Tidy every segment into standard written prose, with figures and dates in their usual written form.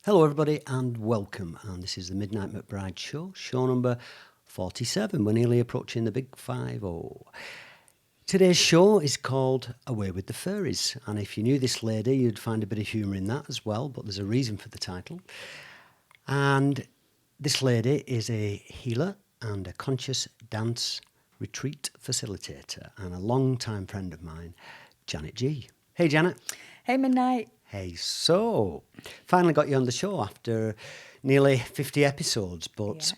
Hello everybody and welcome, and this is the Midnight McBride show number 47. We're nearly approaching the big 5-0. Today's show is called Away with the Fairies, and if you knew this lady you'd find a bit of humour in that as well, but there's a reason for the title. And this lady is a healer and a conscious dance retreat facilitator and a long-time friend of mine, Janet G. Hey Janet. Hey Midnight. Hey, so finally got you on the show after nearly 50 episodes, but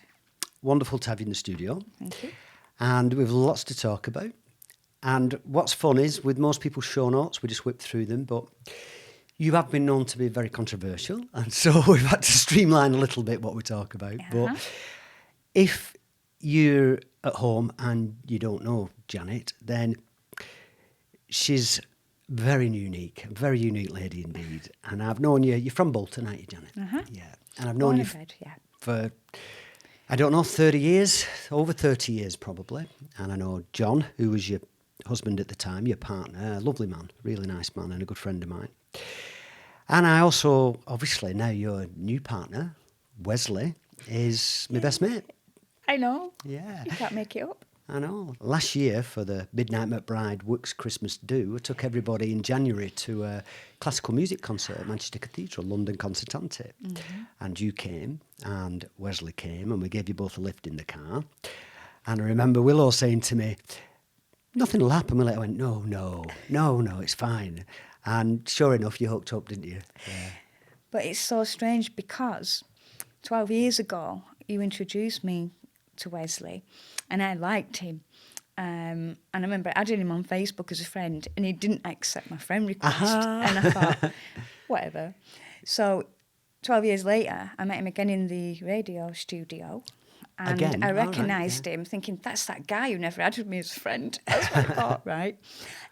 wonderful to have you in the studio. Thank you. And we've lots to talk about. And what's fun is with most people's show notes, we just whip through them, but you have been known to be very controversial, and so we've had to streamline a little bit what we talk about. But if you're at home and you don't know Janet, then she's very unique lady indeed. And I've known you, you're from Bolton, aren't you, Janet? Yeah. And I've known you for, I don't know, 30 years, over 30 years probably. And I know John, who was your husband at the time, your partner, a lovely man, really nice man and a good friend of mine. And I also, obviously, now your new partner, Wesley, is my best mate. I know. Yeah. You can't make it up. I know. Last year for the Midnight McBride Works Christmas Do, I took everybody in January to a classical music concert at Manchester Cathedral, London Concertante. Mm-hmm. And you came and Wesley came and we gave you both a lift in the car. And I remember Willow saying to me, nothing will happen, will it? I went, no, it's fine. And sure enough, you hooked up, didn't you? Yeah. But it's so strange because 12 years ago, you introduced me to Wesley and I liked him. And I remember adding him on Facebook as a friend and he didn't accept my friend request. And I thought, whatever. So 12 years later, I met him again in the radio studio. And again? I recognised him thinking, that's that guy who never had me as a friend. That's what I thought, right?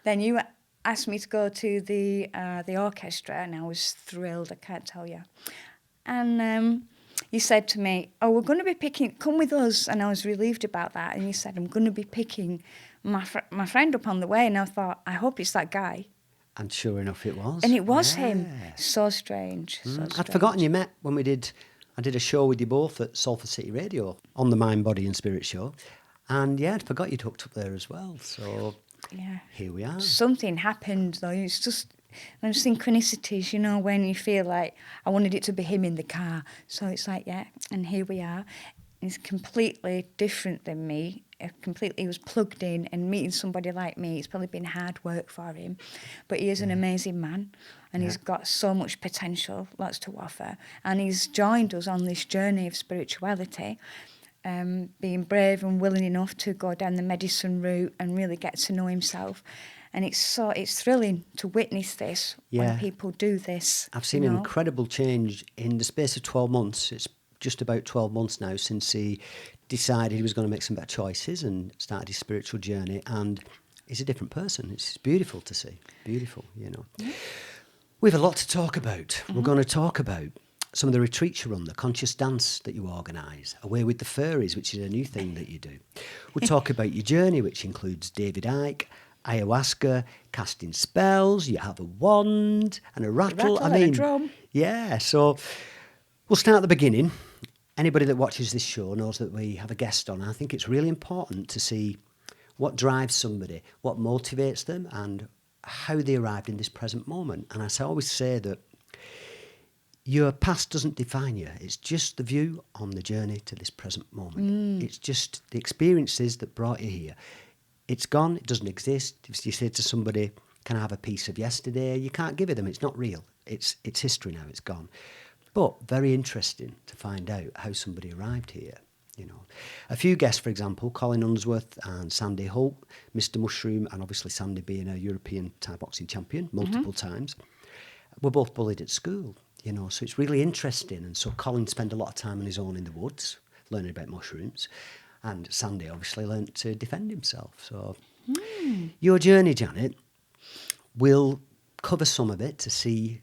Then you asked me to go to the orchestra and I was thrilled, I can't tell you. And you said to me, oh, we're going to be picking, come with us. And I was relieved about that. And you said, I'm going to be picking my friend up on the way. And I thought, I hope it's that guy. And sure enough it was. And it was him. So strange. I'd forgotten you met when I did a show with you both at Salford City Radio on the Mind, Body and Spirit show. And yeah, I'd forgot you'd hooked up there as well. So here we are. Something happened though. It's just those synchronicities, you know, when you feel like I wanted it to be him in the car. So it's like, and here we are. He's completely different than me. He was plugged in, and meeting somebody like me, it's probably been hard work for him. But he is an amazing man, and he's got so much potential, lots to offer. And he's joined us on this journey of spirituality, being brave and willing enough to go down the medicine route and really get to know himself. And it's thrilling to witness this when people do this. I've seen an incredible change in the space of 12 months. It's just about 12 months now since he decided he was going to make some better choices and started his spiritual journey. And he's a different person. It's beautiful to see. Beautiful, you know. Mm-hmm. We have a lot to talk about. Mm-hmm. We're going to talk about some of the retreats you run, the conscious dance that you organise, Away with the Fairies, which is a new thing that you do. We'll talk about your journey, which includes David Icke, Ayahuasca, casting spells, you have a wand and a rattle. And a drum. Yeah, so we'll start at the beginning. Anybody that watches this show knows that we have a guest on. I think it's really important to see what drives somebody, what motivates them, and how they arrived in this present moment. And as I always say that your past doesn't define you. It's just the view on the journey to this present moment. It's just the experiences that brought you here. It's gone. It doesn't exist. If you say to somebody, can I have a piece of yesterday? You can't give it them. It's not real. It's history now. It's gone. But very interesting to find out how somebody arrived here. You know, a few guests, for example, Colin Unsworth and Sandy Holt, Mr. Mushroom, and obviously Sandy being a European Thai boxing champion multiple times, were both bullied at school. You know, so it's really interesting. And so Colin spent a lot of time on his own in the woods, learning about mushrooms. And Sandy obviously learnt to defend himself. So your journey, Janet, we'll cover some of it to see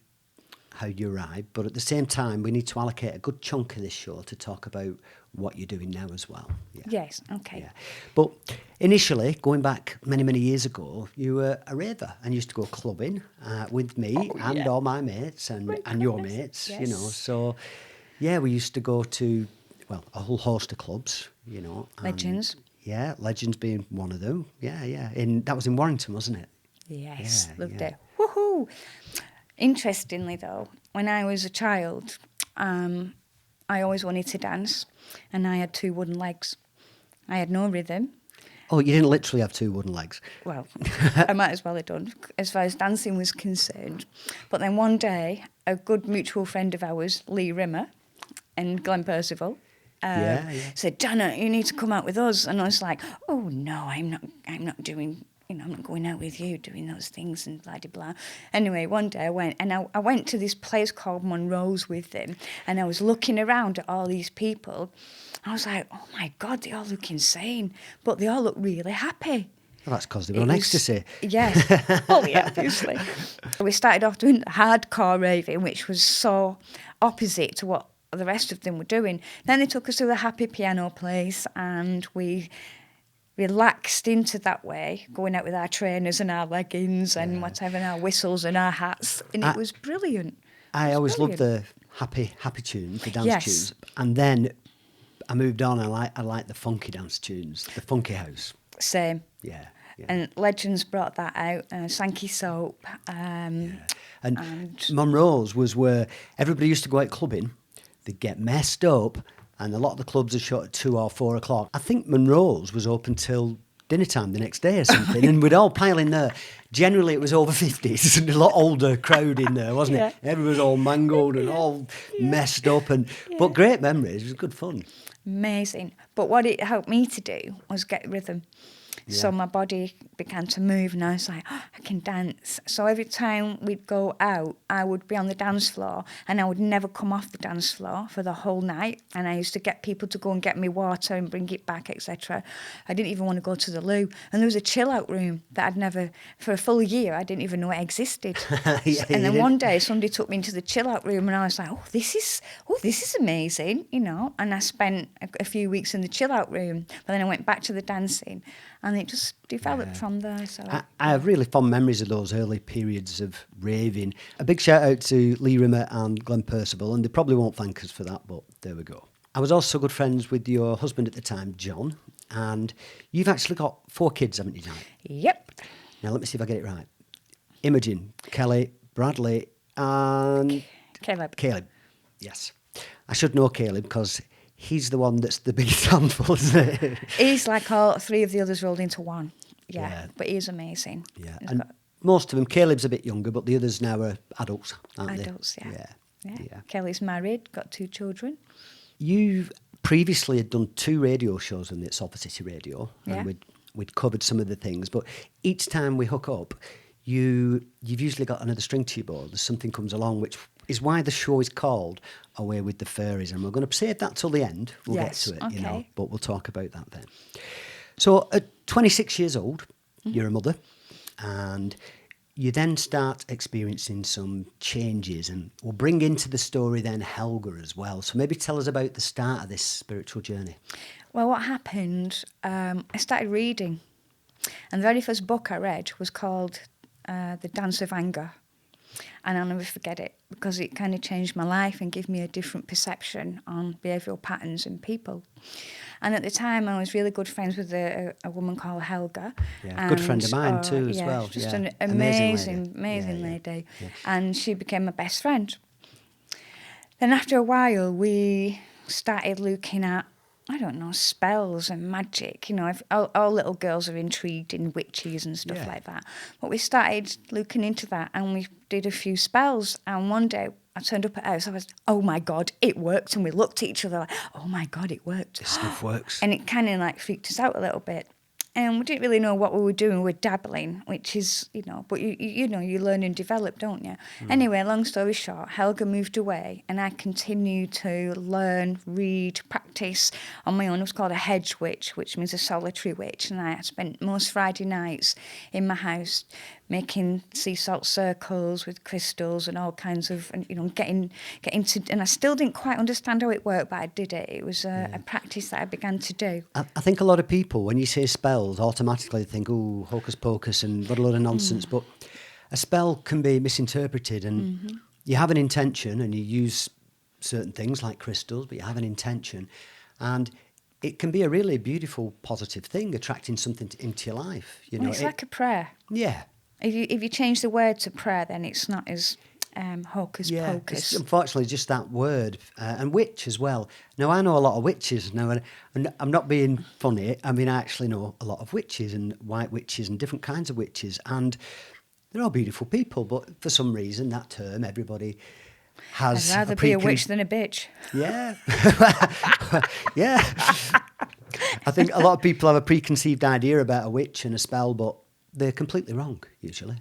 how you arrived, but at the same time, we need to allocate a good chunk of this show to talk about what you're doing now as well. Yeah. Yes, okay. Yeah. But initially, going back many, many years ago, you were a raver and used to go clubbing with me and all my mates and your mates, Yes. you know. So, yeah, we used to go to, well, a whole host of clubs, you know. Legends. Yeah, Legends being one of them. Yeah, yeah. That was in Warrington, wasn't it? Yes, Yeah, loved yeah. it. Woohoo! Interestingly, though, when I was a child, I always wanted to dance, and I had 2 wooden legs. I had no rhythm. Oh, you didn't literally have 2 wooden legs. Well, I might as well have done, as far as dancing was concerned. But then one day, a good mutual friend of ours, Lee Rimmer, and Glenn Percival, said, Janet, you need to come out with us. And I was like, oh no, I'm not doing, I'm not going out with you doing those things and blah, blah, blah. Anyway, one day I went, and I went to this place called Monroe's with them, and I was looking around at all these people. I was like, oh my God, they all look insane, but they all look really happy. Well, that's because they were on ecstasy. Yes, well, yeah, obviously. We started off doing hardcore raving, which was so opposite to what the rest of them were doing. Then they took us to the happy piano place, and we relaxed into that way, going out with our trainers and our leggings and whatever, and our whistles and our hats, and it was brilliant. I always loved the happy tunes, the dance tunes, and then I moved on. I like the funky dance tunes, the funky house. Same. Yeah. Yeah. And Legends brought that out, Sankey Soap. And Monroe's was where everybody used to go out clubbing. They'd get messed up, and a lot of the clubs are shut at 2 or 4 o'clock. I think Monroe's was open till dinner time the next day or something, and we'd all pile in there. Generally, it was over 50s, and a lot older crowd in there, wasn't it? Everyone was all mangled and all messed up, but great memories. It was good fun. Amazing. But what it helped me to do was get rhythm. So my body began to move, and I was like, oh, I can dance. So every time we'd go out, I would be on the dance floor, and I would never come off the dance floor for the whole night. And I used to get people to go and get me water and bring it back, etc. I didn't even want to go to the loo. And there was a chill-out room that I'd never, for a full year, I didn't even know it existed. And then one day, somebody took me into the chill-out room, and I was like, this is amazing, you know. And I spent a few weeks in the chill-out room, but then I went back to the dancing, and it just developed from there. So I have really fond memories of those early periods of raving. A big shout out to Lee Rimmer and Glenn Percival, and they probably won't thank us for that, but there we go. I was also good friends with your husband at the time, John, and you've actually got 4 kids, haven't you, Janet? Yep. Now let me see if I get it right. Imogen, Kelly, Bradley, and Caleb. Yes. I should know Caleb because he's the one that's the biggest handful, isn't it? He's like all 3 of the others rolled into one. Yeah. But he's amazing. Yeah. And most of them, Caleb's a bit younger, but the others now are adults, aren't they? Adults, yeah. Kelly's married, got 2 children. You've previously had done 2 radio shows on the Salford City Radio, and we'd covered some of the things, but each time we hook up, you've usually got another string to your bow. There's something comes along, which is why the show is called Away with the Fairies, and we're going to save that till the end. We'll get to it, you know, but we'll talk about that then. So at 26 years old, you're a mother, and you then start experiencing some changes, and we'll bring into the story then Helga as well. So maybe tell us about the start of this spiritual journey. Well, what happened, I started reading, and the very first book I read was called The Dance of Anger. And I'll never forget it because it kind of changed my life and gave me a different perception on behavioural patterns in people. And at the time, I was really good friends with a woman called Helga. Yeah, good friend of mine too as well. Just an amazing lady. Yeah. And she became my best friend. Then after a while, we started looking at, I don't know, spells and magic. You know, if all little girls are intrigued in witches and stuff like that. But we started looking into that, and we did a few spells. And one day I turned up at house, I was, oh my God, it worked. And we looked at each other like, oh my God, it worked. This stuff works. And it kind of like freaked us out a little bit. And we didn't really know what we were doing. We were dabbling, which is, but you know, you learn and develop, don't you? Anyway, long story short, Helga moved away and I continued to learn, read, practice on my own. It was called a hedge witch, which means a solitary witch. And I spent most Friday nights in my house making sea salt circles with crystals and all kinds of, and, getting to, and I still didn't quite understand how it worked, but I did it. It was a practice that I began to do. I think a lot of people, when you say spells, automatically think, oh, hocus pocus and what a load of nonsense. But a spell can be misinterpreted, and you have an intention and you use certain things like crystals, but you have an intention. And it can be a really beautiful, positive thing, attracting something into your life. It's like a prayer. Yeah. If you change the word to prayer, then it's not as hocus pocus. It's unfortunately just that word. And witch as well. Now, I know a lot of witches now, and I'm not being funny. I mean, I actually know a lot of witches and white witches and different kinds of witches. And they're all beautiful people, but for some reason, that term, everybody has... I'd rather be a witch than a bitch. Yeah. Yeah. I think a lot of people have a preconceived idea about a witch and a spell, but they're completely wrong, usually.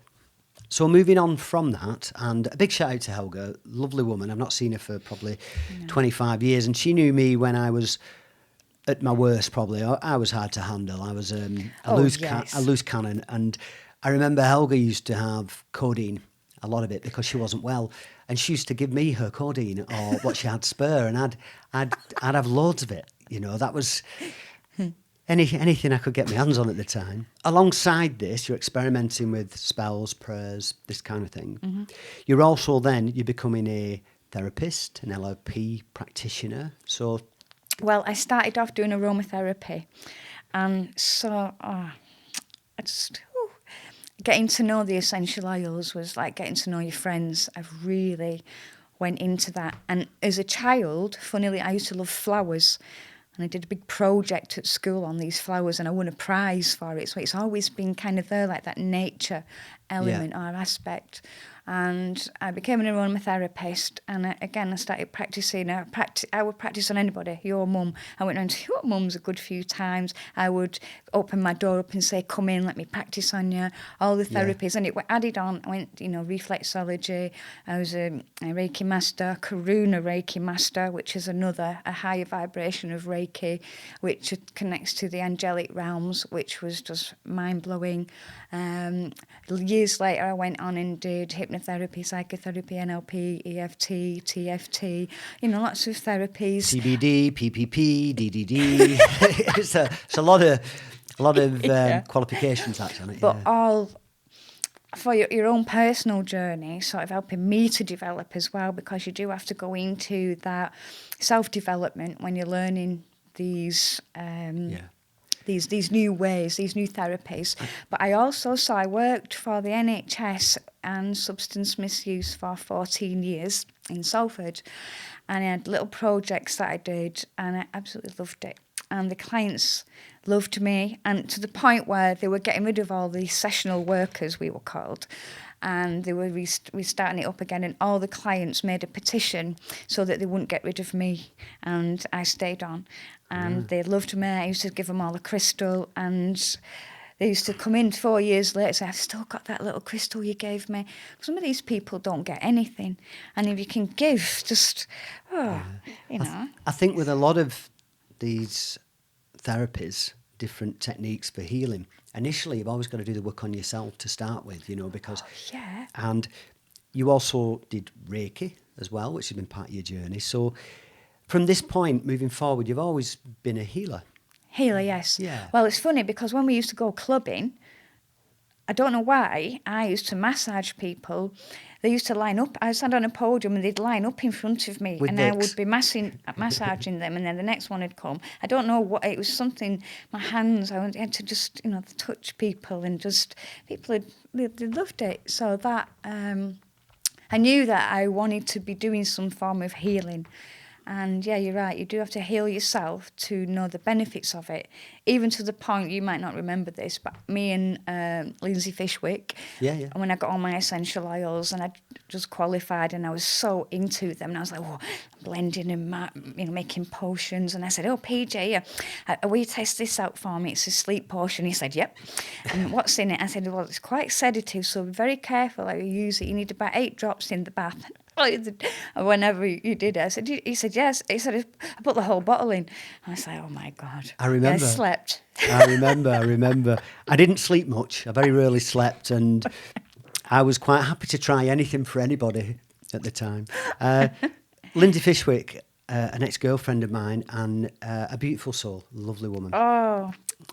So moving on from that, and a big shout out to Helga, lovely woman. I've not seen her for probably 25 years, and she knew me when I was at my worst, probably. I was hard to handle. I was a loose cannon, and I remember Helga used to have codeine, a lot of it, because she wasn't well, and she used to give me her codeine or what she had spare, and I'd have loads of it. That was... Anything I could get my hands on at the time. Alongside this, you're experimenting with spells, prayers, this kind of thing. You're also you're becoming a therapist, an LLP practitioner. So, well, I started off doing aromatherapy, and so getting to know the essential oils was like getting to know your friends. I really went into that, and as a child, funnily, I used to love flowers. And I did a big project at school on these flowers and I won a prize for it. So it's always been kind of there, like that nature element or aspect. And I became an aromatherapist. And again, I started practicing. I would practice on anybody, your mum. I went around to your mum's a good few times. I would open my door up and say, come in, let me practice on you. All the therapies. And it added on. I went, reflexology. I was a Reiki master, Karuna Reiki master, which is a higher vibration of Reiki, which connects to the angelic realms, which was just mind-blowing. Years later, I went on and did hypnotherapy, psychotherapy, NLP, EFT, TFT, lots of therapies. CBD, PPP, DDD. It's a lot of qualifications actually. But all for your own personal journey, sort of helping me to develop as well, because you do have to go into that self-development when you're learning these these new ways, these new therapies. But I worked for the NHS and substance misuse for 14 years in Salford. And I had little projects that I did, and I absolutely loved it. And the clients loved me, and to the point where they were getting rid of all these sessional workers, we were called. And they were restarting it up again, and all the clients made a petition so that they wouldn't get rid of me, and I stayed on. And they loved me. I used to give them all a crystal, and they used to come in 4 years later and say, I've still got that little crystal you gave me. Some of these people don't get anything, and if you can give, just, I think with a lot of these therapies, different techniques for healing, initially you've always got to do the work on yourself to start with, because... And you also did Reiki as well, which has been part of your journey. So from this point, moving forward, you've always been a healer. Healer, yes. Yeah. Well, it's funny because when we used to go clubbing, I don't know why, I used to massage people. They used to line up. I sat on a podium and they'd line up in front of me, with and Vicks. I would be massaging them, and then the next one had come. I don't know what, it was something, my hands, I had to just, touch people, and just, people they loved it. So that, I knew that I wanted to be doing some form of healing. And yeah, you're right. You do have to heal yourself to know the benefits of it. Even to the point, you might not remember this, but me and Lindsay Fishwick, Yeah. when I got all my essential oils and I just qualified and I was so into them, and I was like, blending and making potions. And I said, PJ, will you test this out for me? It's a sleep potion. He said, yep. And what's in it? I said, well, it's quite sedative, so be very careful how you use it. You need about 8 drops in the bath. Whenever you did it, he said yes. He said, I put the whole bottle in. I was like, oh my God. I remember. I slept. I remember. I didn't sleep much. I very rarely slept, and I was quite happy to try anything for anybody at the time. Lindsay Fishwick, an ex-girlfriend of mine, and a beautiful soul, lovely woman. Oh.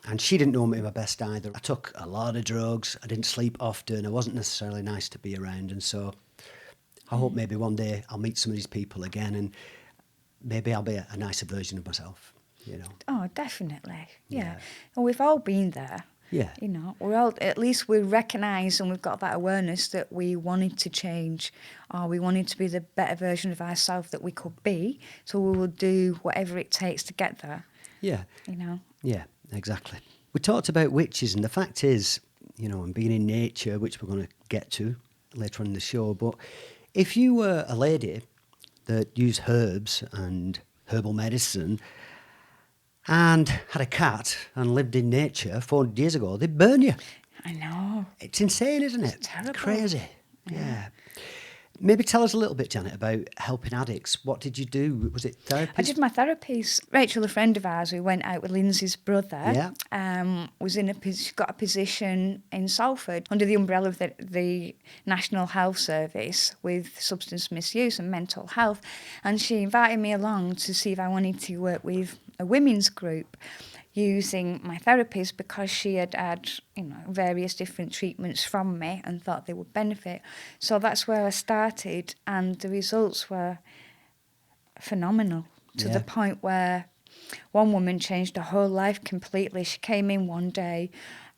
And she didn't know me my best either. I took a lot of drugs. I didn't sleep often. I wasn't necessarily nice to be around, and so I hope maybe one day I'll meet some of these people again, and maybe I'll be a nicer version of myself, you know. Oh, definitely. Yeah. And we've all been there. Yeah. You know, at least we recognise and we've got that awareness that we wanted to change, or we wanted to be the better version of ourselves that we could be. So we will do whatever it takes to get there. Yeah. You know. Yeah, exactly. We talked about witches, and the fact is, you know, and being in nature, which we're going to get to later on in the show, but if you were a lady that used herbs and herbal medicine and had a cat and lived in nature 400 years ago, they'd burn you. I know. It's insane, isn't it? It's terrible. Crazy. Yeah. Maybe tell us a little bit, Janet, about helping addicts. What did you do? Was it therapy? I did my therapies. Rachel, a friend of ours, who went out with Lindsay's brother, was she got a position in Salford under the umbrella of the National Health Service with substance misuse and mental health. And she invited me along to see if I wanted to work with a women's group using my therapist, because she had had, you know, various different treatments from me and thought they would benefit. So that's where I started, and the results were phenomenal, to the point where one woman changed her whole life completely. She came in one day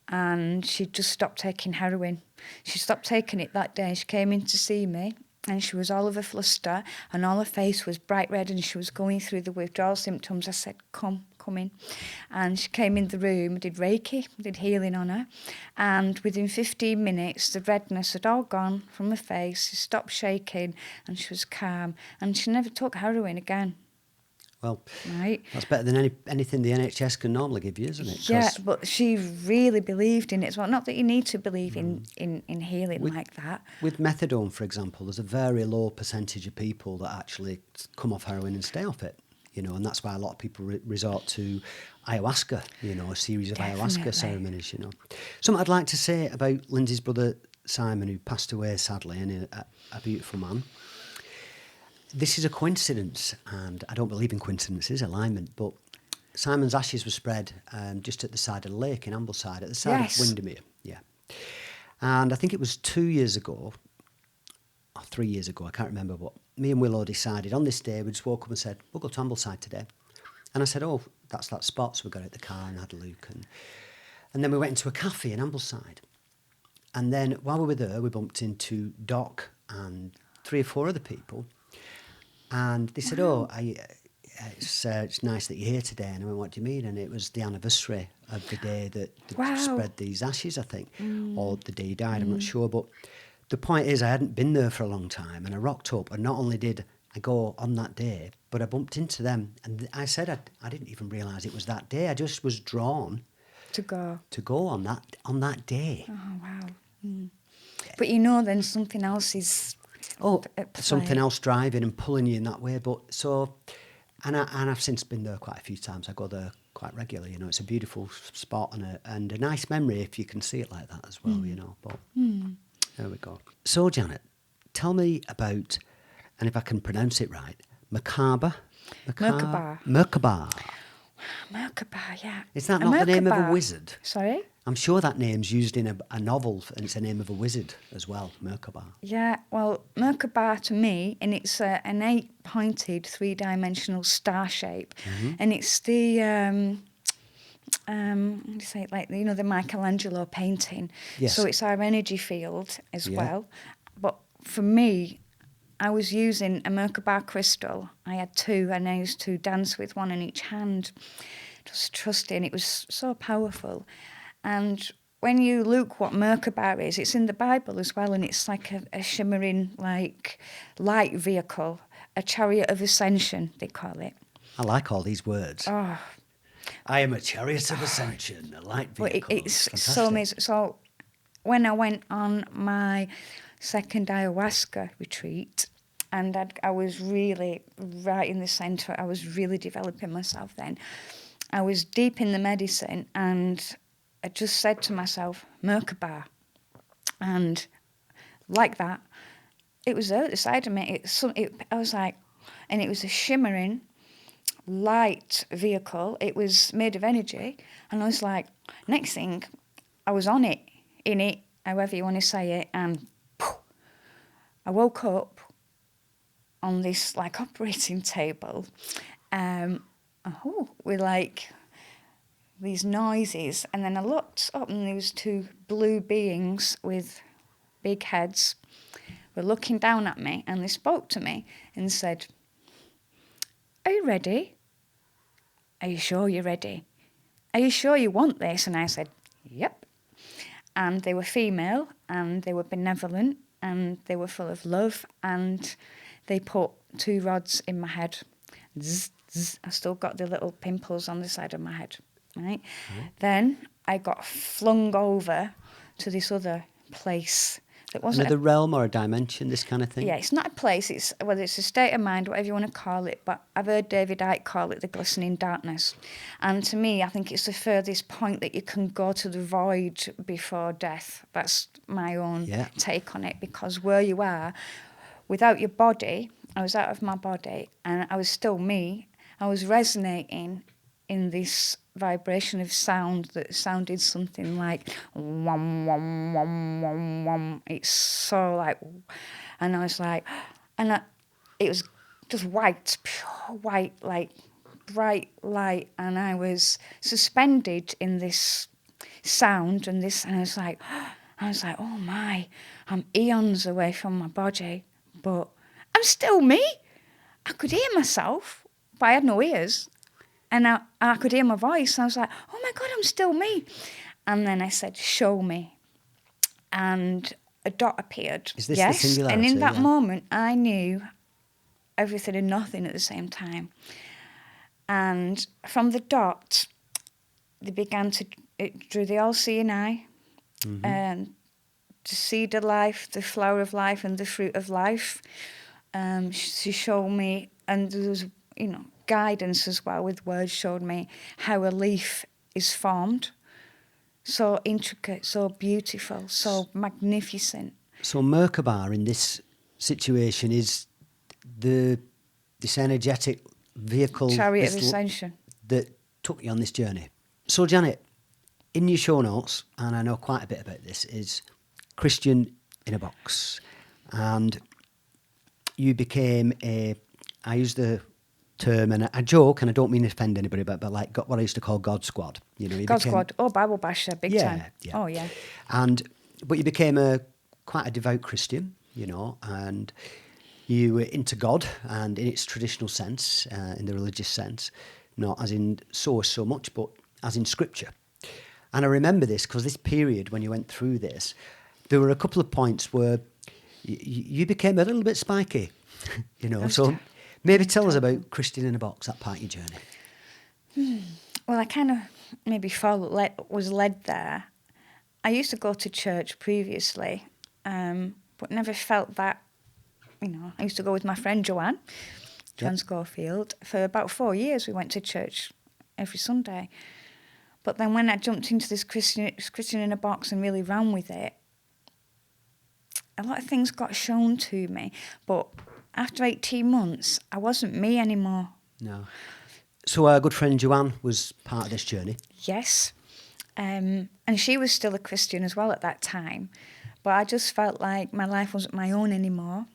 and she just stopped taking heroin. She stopped taking it that day. She came in to see me, and she was all of a fluster, and all her face was bright red, and she was going through the withdrawal symptoms. I said, come in. And she came in the room, did Reiki, did healing on her, and within 15 minutes the redness had all gone from her face. She stopped shaking and she was calm, and she never took heroin again. Well, right. That's better than anything the NHS can normally give you, isn't it? Yeah, but she really believed in it as well. Not that you need to believe in healing like that. With methadone, for example, there's a very low percentage of people that actually come off heroin and stay off it, you know, and that's why a lot of people resort to ayahuasca, you know, a series of ayahuasca ceremonies, you know. Something I'd like to say about Lindsay's brother Simon, who passed away sadly, and a beautiful man. This is a coincidence, and I don't believe in coincidences, alignment, but Simon's ashes were spread just at the side of the lake in Ambleside, at the side of Windermere. Yeah. And I think it was 2 years ago, or 3 years ago, I can't remember, but me and Willow decided on this day, we just woke up and said, we'll go to Ambleside today. And I said, oh, that's that spot. So we got out the car and had a look. And then we went into a cafe in Ambleside. And then while we were there, we bumped into Doc and 3 or 4 other people. And they said, it's nice that you're here today. And I went, what do you mean? And it was the anniversary of the day that they spread these ashes, I think, or the day he died, I'm not sure. But the point is, I hadn't been there for a long time, and I rocked up, and not only did I go on that day, but I bumped into them. And I said I didn't even realise it was that day. I just was drawn to go on that day. Oh, wow. Mm. But you know, then something else is... something else driving and pulling you in that way. But so, and I've since been there quite a few times. I go there quite regularly. You know, it's a beautiful spot and a nice memory if you can see it like that as well. You know, but there we go. So, Janet, tell me about, and if I can pronounce it right, Merkaba. Merkaba, yeah. Is that not the name of a wizard? Sorry? I'm sure that name's used in a novel, and it's the name of a wizard as well, Merkaba. Yeah, well, Merkaba to me, and it's an 8-pointed, 3-dimensional star shape, and it's the, how do you say it, like, you know, the Michelangelo painting. Yes. So it's our energy field as well. But for me, I was using a Merkaba crystal. I had 2, and I used to dance with one in each hand, just trusting. It was so powerful. And when you look what Merkaba is, it's in the Bible as well, and it's like a shimmering, like, light vehicle, a chariot of ascension, they call it. I like all these words. Oh, I am a chariot of ascension, a light but vehicle. it's Fantastic. so amazing. So when I went on my second ayahuasca retreat, and I was really right in the centre, I was really developing myself then. I was deep in the medicine, and I just said to myself, Merkaba. And like that, it was there at the side of me. I was like, and it was a shimmering light vehicle. It was made of energy. And I was like, next thing, I was on it, in it, however you want to say it, and poof, I woke up on this like operating table, with like these noises, and then I looked up and there was 2 blue beings with big heads were looking down at me, and they spoke to me and said, "Are you ready? Are you sure you're ready? Are you sure you want this?" And I said, "Yep." And they were female, and they were benevolent, and they were full of love, and they put 2 rods in my head. Zzz, zzz. I still got the little pimples on the side of my head, right? Mm-hmm. Then I got flung over to this other place. That wasn't another realm or a dimension, this kind of thing? Yeah, it's not a place. It's a state of mind, whatever you want to call it. But I've heard David Icke call it the glistening darkness. And to me, I think it's the furthest point that you can go to the void before death. That's my own take on it. Because where you are, without your body, I was out of my body, and I was still me. I was resonating in this vibration of sound that sounded something like wham, wham, wham, wham, wham. It's so like, and I was like, it was just white, pure white, like bright light, and I was suspended in this sound and I was like, oh my, I'm eons away from my body, but I'm still me. I could hear myself, but I had no ears. And I could hear my voice. And I was like, oh my God, I'm still me. And then I said, show me. And a dot appeared. Is this the singularity? And in that moment, I knew everything and nothing at the same time. And from the dot, they began it drew the all-seeing eye, and to see the life, the flower of life and the fruit of life. She showed me, and there was, guidance as well with words, showed me how a leaf is formed. So intricate, so beautiful, so magnificent. So Merkaba in this situation is this energetic vehicle, chariot of ascension, that took you on this journey. So Janet, in your show notes, and I know quite a bit about this, is Christian in a box, and you became I use the term, and I joke, and I don't mean to offend anybody, but like got what I used to call God Squad. God Squad. Oh, Bible basher, big time. Yeah. Oh, yeah. But you became quite a devout Christian, and you were into God, and in its traditional sense, in the religious sense, not as in so much, but as in Scripture. And I remember this because this period when you went through this, there were a couple of points where you became a little bit spiky, So maybe tell us about Christian in a Box, that part of your journey. Well, I kind of maybe was led there. I used to go to church previously, but never felt that, I used to go with my friend Joanne Schofield. For about 4 years we went to church every Sunday. But then when I jumped into this Christian in a Box and really ran with it, a lot of things got shown to me. But after 18 months, I wasn't me anymore. No. So our good friend Joanne was part of this journey? Yes. And she was still a Christian as well at that time. But I just felt like my life wasn't my own anymore.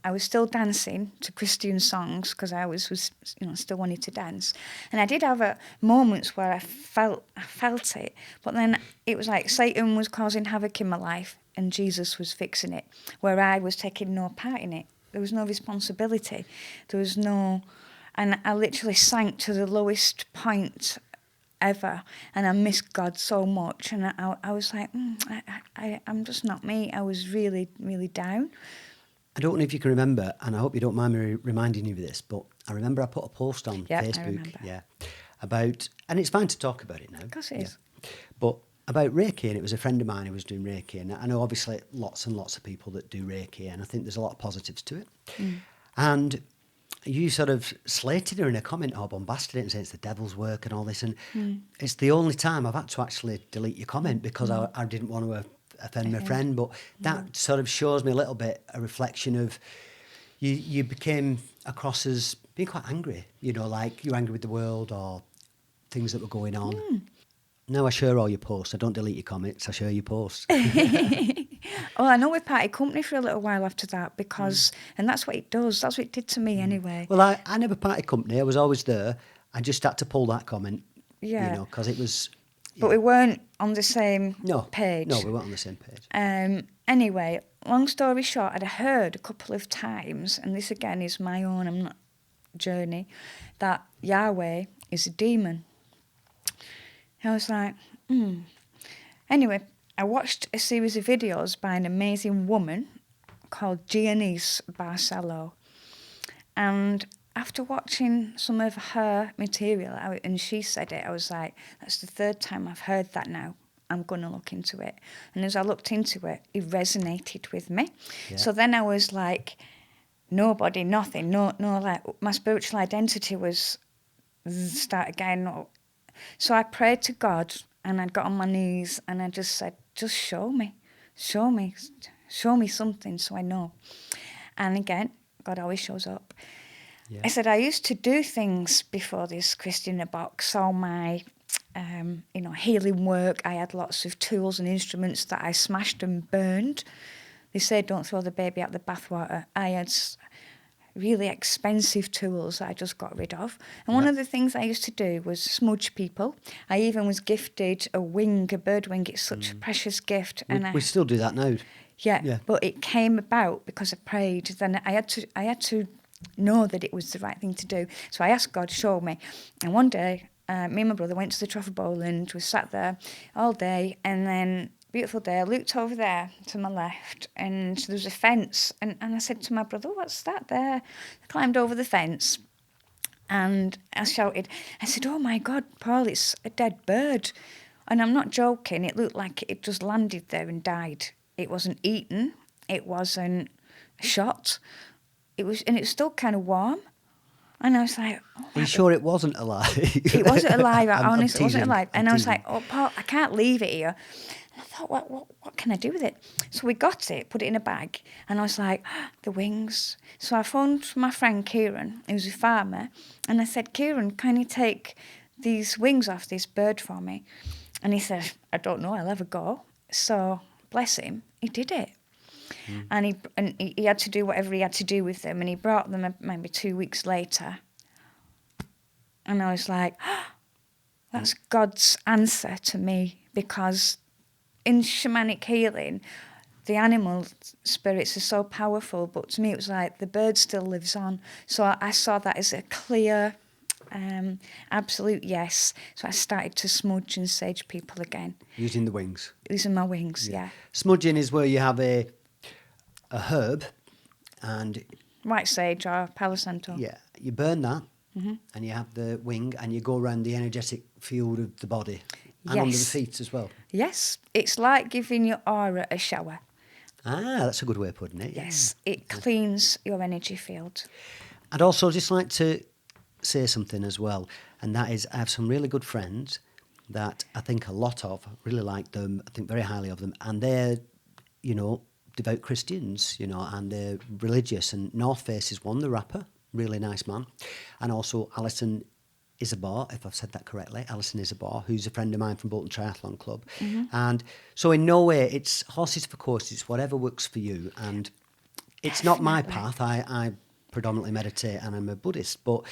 I was still dancing to Christian songs because I was still wanted to dance. And I did have moments where I felt it. But then it was like Satan was causing havoc in my life and Jesus was fixing it, where I was taking no part in it. there was no responsibility. There was no... And I literally sank to the lowest point ever, and I missed God so much, and I was like, I'm just not me. I was really, really down. I don't know if you can remember, and I hope you don't mind me reminding you of this, but I remember I put a post on Facebook, I remember. about, and it's fine to talk about it now. Of course it is. But about Reiki, and it was a friend of mine who was doing Reiki, and I know obviously lots and lots of people that do Reiki, and I think there's a lot of positives to it. And you sort of slated her in a comment or bombasted it and said it's the devil's work and all this, and it's the only time I've had to actually delete your comment because I didn't want to offend my friend, but that sort of shows me a little bit a reflection of you became across as being quite angry, you know, like you're angry with the world or things that were going on. Now I share all your posts. I don't delete your comments. I share your posts. Well, I know we parted company for a little while after that because, and that's what it does. That's what it did to me anyway. Well, I never parted company. I was always there. I just had to pull that comment, you know, because it was... But we weren't on the same page. No, we weren't on the same page. Anyway, long story short, I'd heard a couple of times, and this again is my own journey, that Yahweh is a demon. I was like, Anyway, I watched a series of videos by an amazing woman called Giannis Barcelo. And after watching some of her material, and she said it, I was like, that's the third time I've heard that now. I'm going to look into it. And as I looked into it, it resonated with me. Yeah. So then I was like, nobody, nothing, no, like, my spiritual identity was start again. So I prayed to God, and I got on my knees, and I just said, just show me something so I know. And again, God always shows up. Yeah. I said, I used to do things before this Christian in a box, all my, healing work. I had lots of tools and instruments that I smashed and burned. They say don't throw the baby out the bathwater. I had really expensive tools that I just got rid of. And one of the things I used to do was smudge people. I even was gifted a bird wing. It's such a precious gift. We still do that now. Yeah, but it came about because I prayed. Then I had to know that it was the right thing to do. So I asked God, show me. And one day, me and my brother went to the Trophy Bowl and we sat there all day, and then beautiful day, I looked over there to my left and there was a fence, and I said to my brother, what's that there? I climbed over the fence and I shouted, I said, oh my God, Paul, it's a dead bird. And I'm not joking, it looked like it just landed there and died. It wasn't eaten, it wasn't shot, it was still kind of warm. And I was like, Are you sure it wasn't alive? It wasn't alive, honestly, it wasn't alive. And I was like, oh, Paul, I can't leave it here. And I thought, what can I do with it? So we got it, put it in a bag, and I was like, the wings. So I phoned my friend Kieran, who's a farmer, and I said, Kieran, can you take these wings off this bird for me? And he said, I don't know, I'll have a go. So, bless him, he did it. And he had to do whatever he had to do with them, and he brought them maybe 2 weeks later. And I was like, that's God's answer to me, because in shamanic healing, the animal spirits are so powerful, but to me it was like the bird still lives on. So I saw that as a clear, absolute yes. So I started to smudge and sage people again. Using the wings? Using my wings, yeah. Smudging is where you have a herb and... White sage or Palo Santo. Yeah, you burn that and you have the wing and you go around the energetic field of the body and under the feet as well. Yes, it's like giving your aura a shower. Ah, that's a good way of putting it. Yes, it cleans your energy field. I'd also just like to say something as well, and that is I have some really good friends that I think a lot of, really like them, I think very highly of them, and they're, devout Christians, and they're religious. And North Face is one, the rapper, really nice man. And also Alison Isabar, if I've said that correctly, Alison Isabar, who's a friend of mine from Bolton Triathlon Club. And so in no way, it's horses for courses, it's whatever works for you. And it's not my path. I predominantly meditate and I'm a Buddhist, but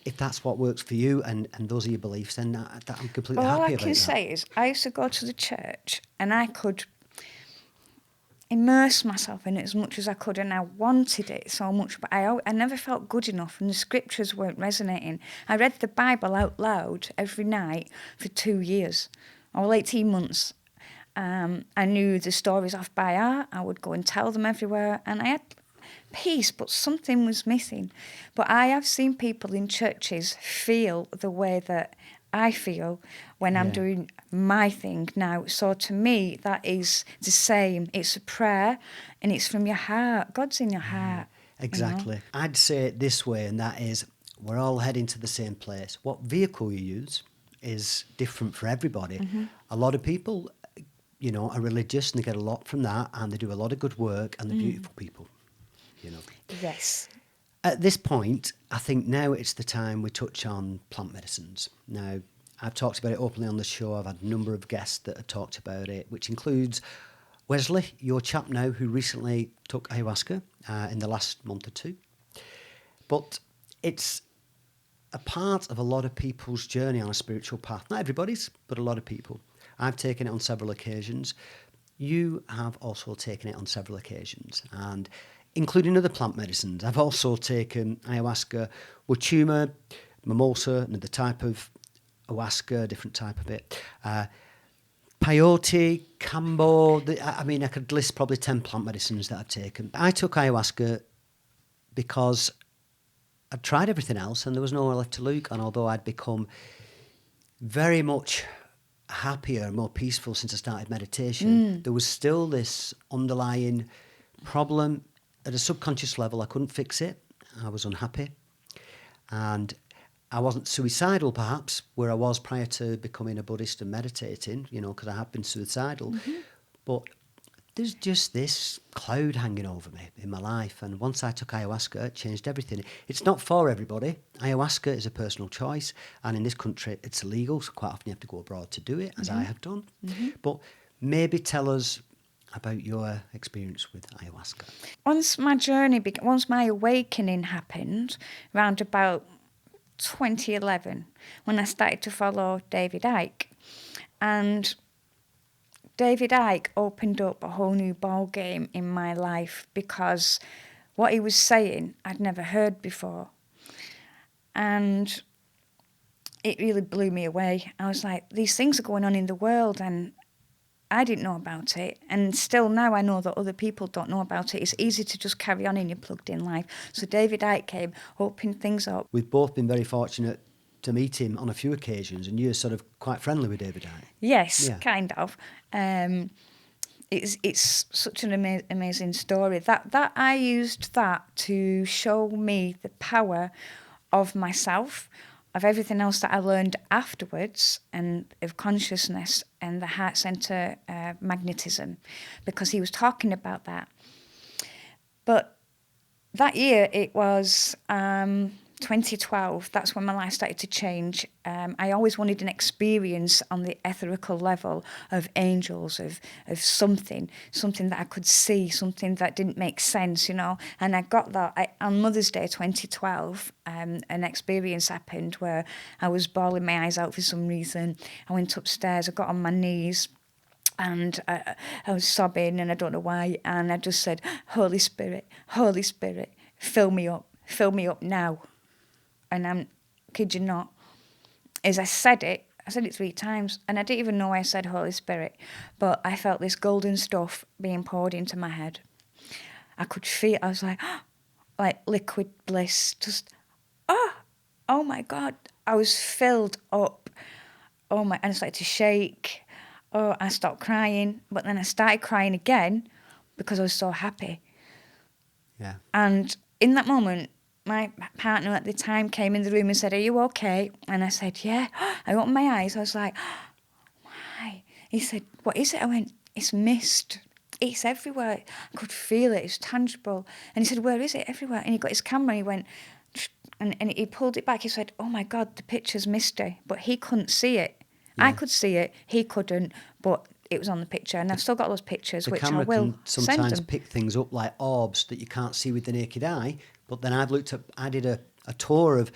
if that's what works for you and those are your beliefs, then I'm completely happy about that. All I can say is I used to go to the church and I could immerse myself in it as much as I could, and I wanted it so much, but I never felt good enough, and the scriptures weren't resonating. I read the Bible out loud every night for 2 years, or 18 months. I knew the stories off by heart. I would go and tell them everywhere, and I had peace, but something was missing. But I have seen people in churches feel the way that I feel when I'm doing my thing now. So to me, that is the same. It's a prayer, and it's from your heart. God's in your heart. Exactly. You know? I'd say it this way, and that is, we're all heading to the same place. What vehicle you use is different for everybody. Mm-hmm. A lot of people, you know, are religious, and they get a lot from that, and they do a lot of good work, and they're beautiful people, you know. Yes. At this point, I think now it's the time we touch on plant medicines. Now, I've talked about it openly on the show. I've had a number of guests that have talked about it, which includes Wesley, your chap now, who recently took ayahuasca in the last month or two. But it's a part of a lot of people's journey on a spiritual path. Not everybody's, but a lot of people. I've taken it on several occasions. You have also taken it on several occasions, and including other plant medicines. I've also taken ayahuasca with tumour, mimosa, another type of ayahuasca, different type of it. Peyote, cambo. I mean, I could list probably 10 plant medicines that I've taken. I took ayahuasca because I'd tried everything else and there was nowhere left to look. And although I'd become very much happier, more peaceful since I started meditation, there was still this underlying problem at a subconscious level. I couldn't fix it. I was unhappy. And I wasn't suicidal, perhaps, where I was prior to becoming a Buddhist and meditating, you know, because I have been suicidal. But there's just this cloud hanging over me in my life. And once I took ayahuasca, it changed everything. It's not for everybody. Ayahuasca is a personal choice. And in this country, it's illegal. So quite often you have to go abroad to do it, as I have done. But maybe tell us about your experience with ayahuasca. Once my journey, once my awakening happened, around about 2011, when I started to follow David Icke. And David Icke opened up a whole new ball game in my life, because what he was saying I'd never heard before. And it really blew me away. I was like, these things are going on in the world and I didn't know about it. And still now I know that other people don't know about it. It's easy to just carry on in your plugged-in life. So David Icke came, opened things up. We've both been very fortunate to meet him on a few occasions, and you're sort of quite friendly with David Icke. Yes, Yeah. kind of. It's such an amazing story. That I used that to show me the power of myself, of everything else that I learned afterwards, and of consciousness and the heart center magnetism, because he was talking about that. But that year, it was 2012, that's when my life started to change. I always wanted an experience on the etherical level of angels, of something that I could see, something that didn't make sense, you know. And I got that on Mother's Day 2012. An experience happened where I was bawling my eyes out for some reason. I went upstairs, I got on my knees, and I was sobbing, and I don't know why. And I just said, Holy Spirit, fill me up now. And I'm, kid you not, as I said it 3 times, and I didn't even know I said Holy Spirit, but I felt this golden stuff being poured into my head. I could feel, I was like liquid bliss, just, oh my God. I was filled up, and I started to shake. I stopped crying, but then I started crying again because I was so happy. Yeah. And in that moment, my partner at the time came in the room and said, "Are you okay?" And I said, "Yeah." I opened my eyes. I was like, "Why?" He said, "What is it?" I went, "It's mist. It's everywhere." I could feel it. It's tangible. And he said, "Where is it?" "Everywhere." And he got his camera and he went, and he pulled it back. He said, "Oh my God, the picture's misty." But he couldn't see it. Yeah. I could see it. He couldn't. But it was on the picture. And I've still got those pictures, which I will The camera can send sometimes them. pick things up like orbs that you can't see with the naked eye. But then I did a tour of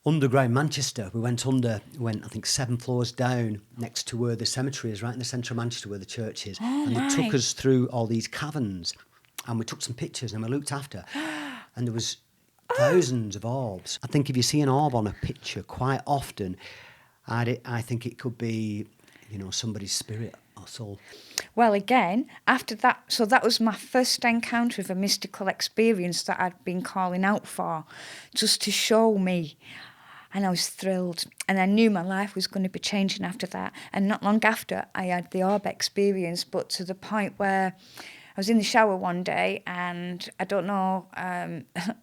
underground Manchester. We went I think 7 floors down next to where the cemetery is, right in the centre of Manchester where the church is. Oh, and they my. took us through all these caverns and we took some pictures and we looked after. And there was thousands of orbs. I think if you see an orb on a picture quite often, I think it could be, somebody's spirit or soul. Well, again, after that, so that was my first encounter with a mystical experience that I'd been calling out for, just to show me. And I was thrilled. And I knew my life was going to be changing after that. And not long after, I had the orb experience, but to the point where I was in the shower one day, and I don't know,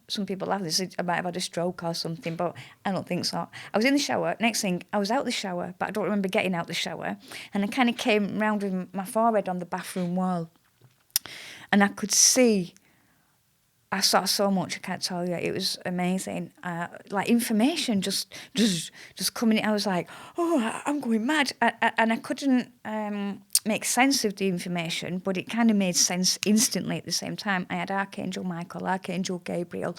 some people laugh, this, I might have had a stroke or something, but I don't think so. I was in the shower, next thing, I was out the shower, but I don't remember getting out the shower, and I kind of came round with my forehead on the bathroom wall, and I could see, I saw so much, I can't tell you, it was amazing, like information just coming in. I was like, oh, I'm going mad, and I couldn't make sense of the information, but it kind of made sense instantly at the same time. I had Archangel Michael, Archangel Gabriel,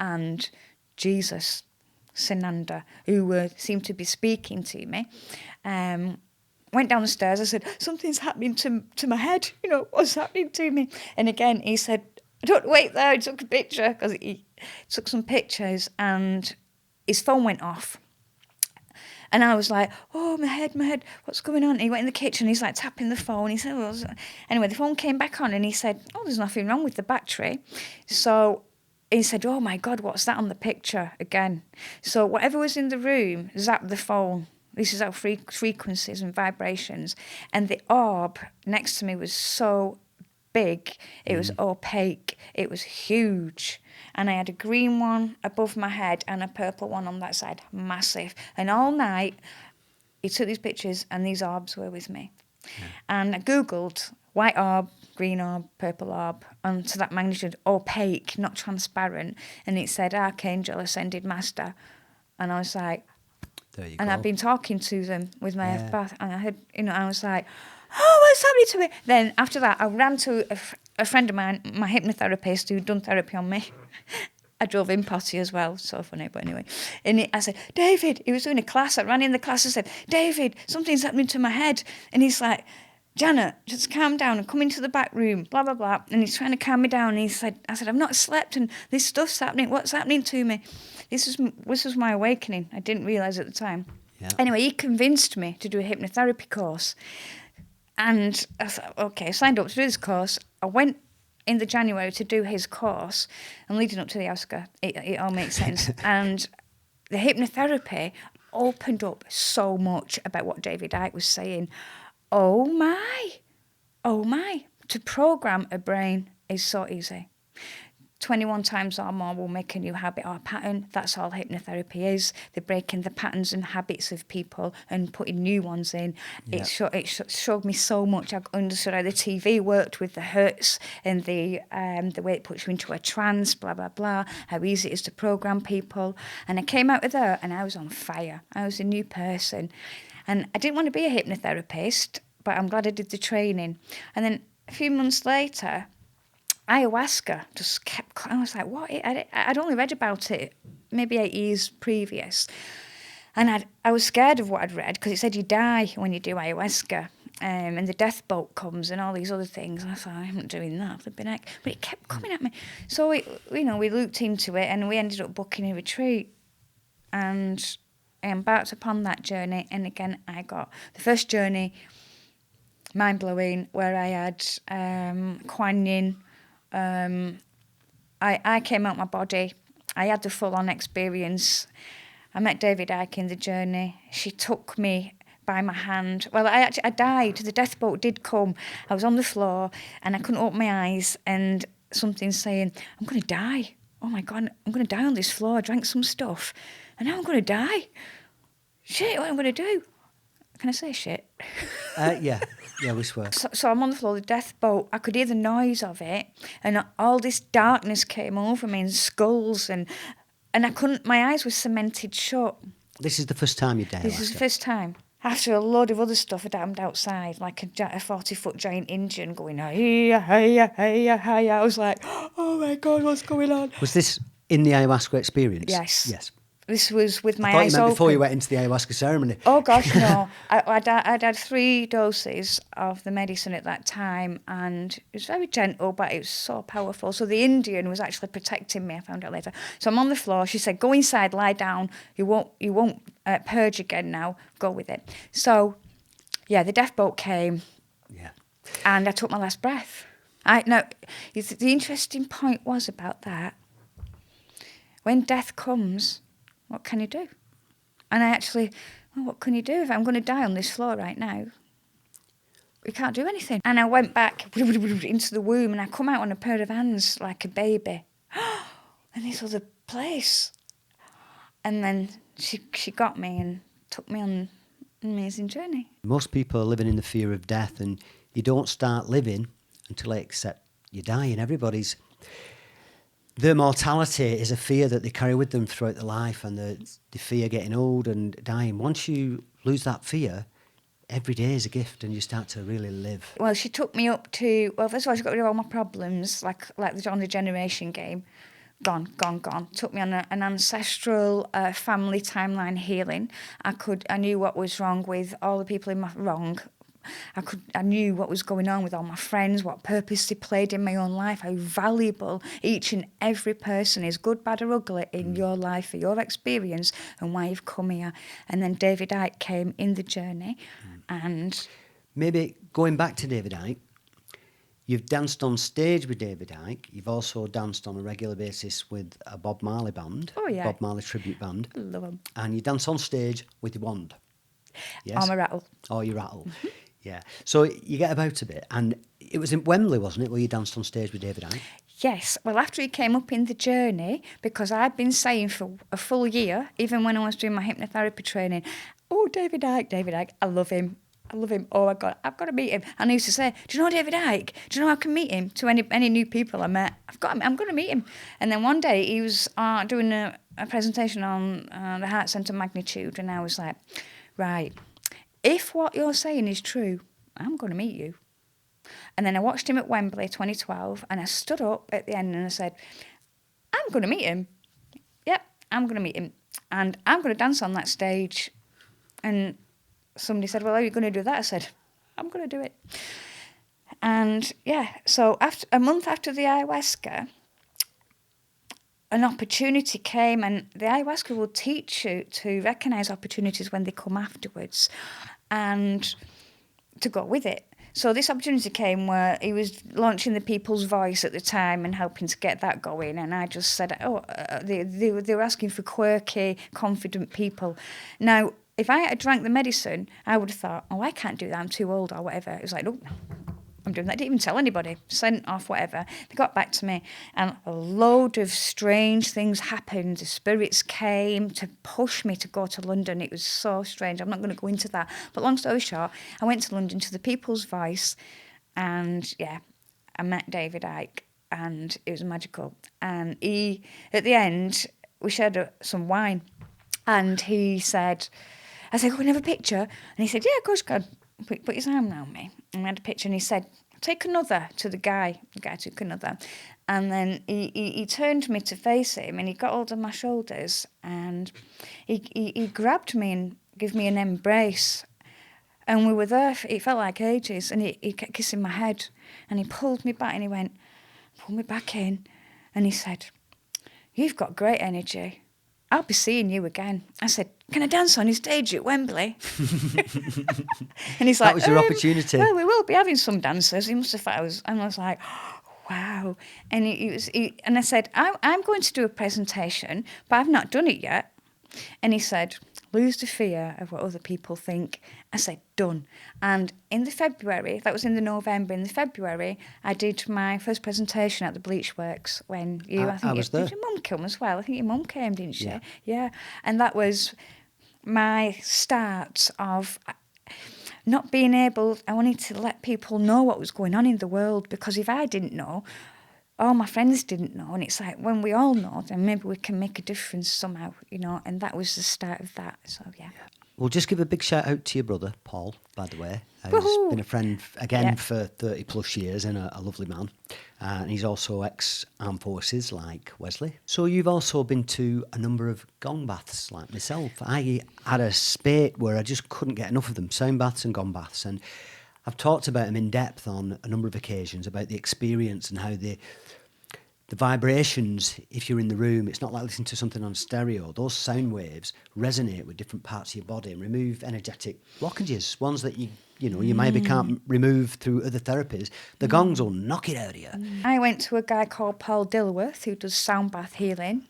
and Jesus, Sananda, who seemed to be speaking to me. Went down the stairs, I said, something's happening to my head, what's happening to me? And again, he said, don't wait there, he took a picture, because he took some pictures, and his phone went off. And I was like, oh, my head, what's going on? And he went in the kitchen, he's like tapping the phone. He said, well, anyway, the phone came back on and he said, oh, there's nothing wrong with the battery. So he said, oh my God, what's that on the picture again? So whatever was in the room zapped the phone. This is how frequencies and vibrations. And the orb next to me was so big, it was opaque, it was huge. And I had a green one above my head and a purple one on that side, massive. And all night, he took these pictures and these orbs were with me. Yeah. And I Googled white orb, green orb, purple orb, and to that magnitude, opaque, not transparent. And it said Archangel, Ascended Master. And I was like, there you and go. I've been talking to them with my empath, and I had, I was like, oh, what's happening to me? Then after that, I ran to a friend of mine, my hypnotherapist, who'd done therapy on me. I drove him potty as well, so funny, but anyway. And I said, David, he was doing a class. I ran in the class and said, David, something's happening to my head. And he's like, Janet, just calm down and come into the back room, blah, blah, blah. And he's trying to calm me down. And I said, I've not slept and this stuff's happening. What's happening to me? This was my awakening. I didn't realise at the time. Yeah. Anyway, he convinced me to do a hypnotherapy course. And I thought, okay, I signed up to do this course. I went in the January to do his course, and leading up to the Ayahuasca, it all makes sense. And the hypnotherapy opened up so much about what David Icke was saying. Oh my, to program a brain is so easy. 21 times or more will make a new habit or pattern. That's all hypnotherapy is. They're breaking the patterns and habits of people and putting new ones in. Yep. It showed me so much. I understood how the TV worked with the hertz and the way it puts you into a trance, blah, blah, blah, how easy it is to program people. And I came out of there and I was on fire. I was a new person. And I didn't want to be a hypnotherapist, but I'm glad I did the training. And then a few months later, Ayahuasca just kept, I was like, what? I'd only read about it maybe 8 years previous. And I was scared of what I'd read because it said you die when you do Ayahuasca. And the death boat comes and all these other things. And I thought, I'm not doing that, flipping heck. But it kept coming at me. So, we looked into it and we ended up booking a retreat. And I embarked upon that journey. And again, I got the first journey, mind-blowing, where I had Kuan Yin. I came out my body. I had the full-on experience. I met David Icke in the journey. She took me by my hand. Well, I died. The death boat did come. I was on the floor and I couldn't open my eyes and something saying, I'm going to die. Oh my God, I'm going to die on this floor. I drank some stuff and now I'm going to die. Shit, what am I going to do? Can I say shit? Yeah, we swear. So I'm on the floor, the death boat. I could hear the noise of it, and all this darkness came over me, and skulls, and I couldn't. My eyes were cemented shut. This is the first time you died. This is the first time. After a load of other stuff, I happened outside, like a 40-foot giant Indian going, hiya, hiya, hiya, hiya. I was like, oh my God, what's going on? Was this in the ayahuasca experience? Yes. This was with my I thought eyes you meant open. before you went into the ayahuasca ceremony. Oh gosh, no. I'd had 3 doses of the medicine at that time, and it was very gentle, but it was so powerful. So the Indian was actually protecting me. I found out later. So I'm on the floor. She said, "Go inside, lie down. You won't purge again now. Go with it." So, yeah, the death boat came, Yeah. and I took my last breath. The interesting point was about that. When death comes, what can you do? And I actually, well, what can you do if I'm going to die on this floor right now? We can't do anything. And I went back into the womb, and I come out on a pair of hands like a baby. And this other place. And then she got me and took me on an amazing journey. Most people are living in the fear of death, and you don't start living until they accept you're dying. Their mortality is a fear that they carry with them throughout their life, and the fear getting old and dying. Once you lose that fear, every day is a gift, and you start to really live. Well, she took me up to, well, first of all, she got rid of all my problems, like on the generation game. Gone. Took me on an ancestral family timeline healing. I knew what was wrong with all the people in my I knew what was going on with all my friends, what purpose they played in my own life, how valuable each and every person is, good, bad or ugly, in your life, for your experience and why you've come here. And then David Icke came in the journey. And maybe going back to David Icke, you've danced on stage with David Icke. You've also danced on a regular basis with a Bob Marley band, Bob Marley tribute band. Love him. And you dance on stage with your wand. Yes? Or my rattle. Or your rattle. Mm-hmm. Yeah. So you get about a bit. And it was in Wembley, wasn't it, where you danced on stage with David Icke? Yes. Well, after he came up in the journey, because I'd been saying for a full year, even when I was doing my hypnotherapy training, oh, David Icke, I love him. Oh, my God, I've got to meet him. And I used to say, do you know David Icke? Do you know I can meet him? To any new people I met, I'm going to meet him. And then one day he was doing a presentation on the heart centre magnitude, and I was like, right, if what you're saying is true, I'm going to meet you. And then I watched him at Wembley 2012, and I stood up at the end and I said, I'm going to meet him. Yep, I'm going to meet him. And I'm going to dance on that stage. And somebody said, well, how are you going to do that? I said, I'm going to do it. And yeah, so a month after the ayahuasca, an opportunity came, and the ayahuasca will teach you to recognise opportunities when they come afterwards and to go with it. So this opportunity came where he was launching the People's Voice at the time and helping to get that going, and I just said, they were asking for quirky, confident people. Now, if I had drank the medicine, I would have thought, I can't do that, I'm too old or whatever. It was like, no, I'm doing that. I didn't even tell anybody, sent off, whatever. They got back to me, and a load of strange things happened. The spirits came to push me to go to London. It was so strange. I'm not going to go into that. But long story short, I went to London to the People's Voice, and yeah, I met David Icke, and it was magical. And he, at the end, we shared some wine, and he said, I said, can we have a picture? And he said, yeah, of course, God. Put his arm around me, and we had a picture, and he said, take another, to the guy. The guy took another. And then he turned me to face him, and he got hold of my shoulders, and he grabbed me and gave me an embrace. And we were there, it felt like ages, and he kept kissing my head, and he pulled me back, and he went, pulled me back in, and he said, you've got great energy. I'll be seeing you again. I said, can I dance on your stage at Wembley? And he's like, that was your opportunity. Well, we will be having some dancers. He must have thought and I was like, wow. And and I said, I'm going to do a presentation, but I've not done it yet. And he said, lose the fear of what other people think. I said, done. And in the February, that was in the November, in the February, I did my first presentation at the Bleach Works when I was there. Did your mum come as well? I think your mum came, didn't she? Yeah. Yeah. And that was my start of not being able, I wanted to let people know what was going on in the world, because if I didn't know, all my friends didn't know, and it's like, when we all know, then maybe we can make a difference somehow, and that was the start of that. So yeah. We'll just give a big shout out to your brother, Paul, by the way, who's Woohoo! been a friend again Yeah. for 30 plus years and a lovely man. And he's also ex-armed forces like Wesley. So you've also been to a number of gong baths like myself. I had a spate where I just couldn't get enough of them, sound baths and gong baths. And I've talked about them in depth on a number of occasions, about the experience and how the vibrations, if you're in the room, it's not like listening to something on stereo. Those sound waves resonate with different parts of your body and remove energetic blockages, ones that you maybe can't remove through other therapies. The gongs will knock it out of you. I went to a guy called Paul Dilworth who does sound bath healing,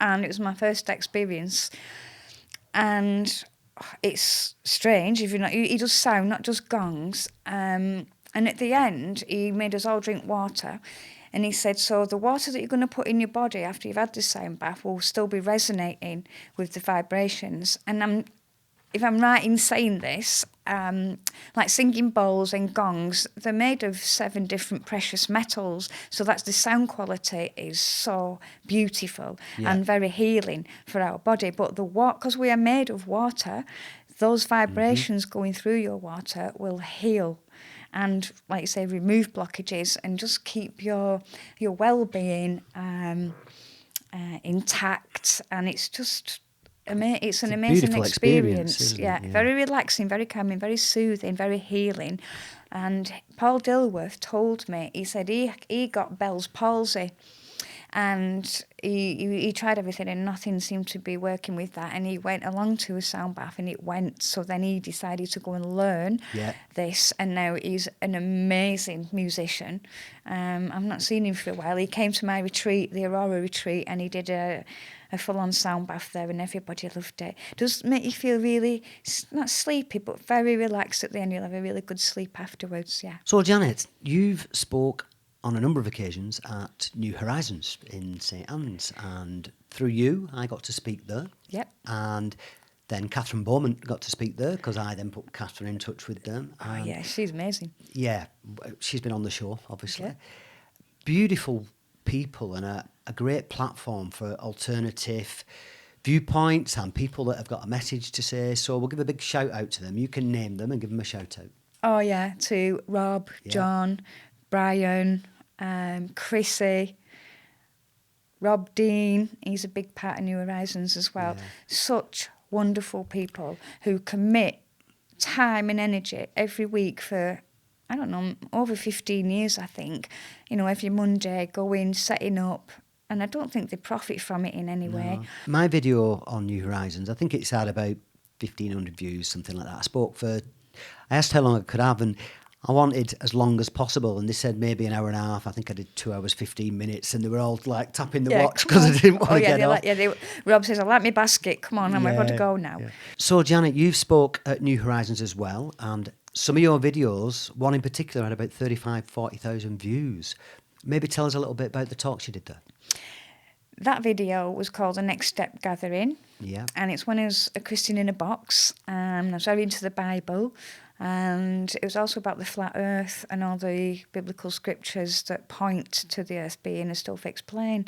and it was my first experience. And it's strange if you're not. He does sound, not just gongs. And at the end, he made us all drink water. And he said, so the water that you're going to put in your body after you've had the sound bath will still be resonating with the vibrations. And if I'm right in saying this, like singing bowls and gongs, they're made of 7 different precious metals. So that's the sound quality is so beautiful and very healing for our body. But because we are made of water, those vibrations going through your water will heal. And, like you say, remove blockages and just keep your well-being intact. And it's just it's an amazing experience. Isn't it? Yeah, very relaxing, very calming, very soothing, very healing. And Paul Dilworth told me, he said he got Bell's palsy. And he tried everything and nothing seemed to be working with that. And he went along to a sound bath and it went. So then he decided to go and learn this. And now he's an amazing musician. I've not seen him for a while. He came to my retreat, the Aurora Retreat, and he did a full-on sound bath there and everybody loved it. It does make you feel really, not sleepy, but very relaxed at the end. You'll have a really good sleep afterwards, yeah. So, Janet, you've spoke on a number of occasions at New Horizons in St Anne's, and through you I got to speak there. Yep. And then Catherine Bowman got to speak there because I then put Catherine in touch with them. Oh yeah, she's amazing. Yeah, she's been on the show, obviously. Yeah. Beautiful people and a great platform for alternative viewpoints and people that have got a message to say. So we'll give a big shout out to them. You can name them and give them a shout out. Oh yeah, to Rob, John, Brian, Chrissy, Rob Dean. He's a big part of New Horizons as well. Yeah. Such wonderful people who commit time and energy every week for, I don't know, over 15 years, I think. You know, every Monday, going, setting up. And I don't think they profit from it in any way. My video on New Horizons, I think it's had about 1,500 views, something like that. I asked how long I could have, and I wanted as long as possible, and they said maybe an hour and a half. I think I did 2 hours, 15 minutes, and they were all like tapping the watch because I didn't want to get off. Rob says, I like my basket, come on, I've got to go now. Yeah. So, Janet, you've spoke at New Horizons as well, and some of your videos, one in particular, had about 40,000 views. Maybe tell us a little bit about the talks you did there. That video was called The Next Step Gathering. Yeah. And it's when I was a Christian in a box, and I was very into the Bible. And it was also about the flat earth and all the biblical scriptures that point to the earth being a still fixed plane.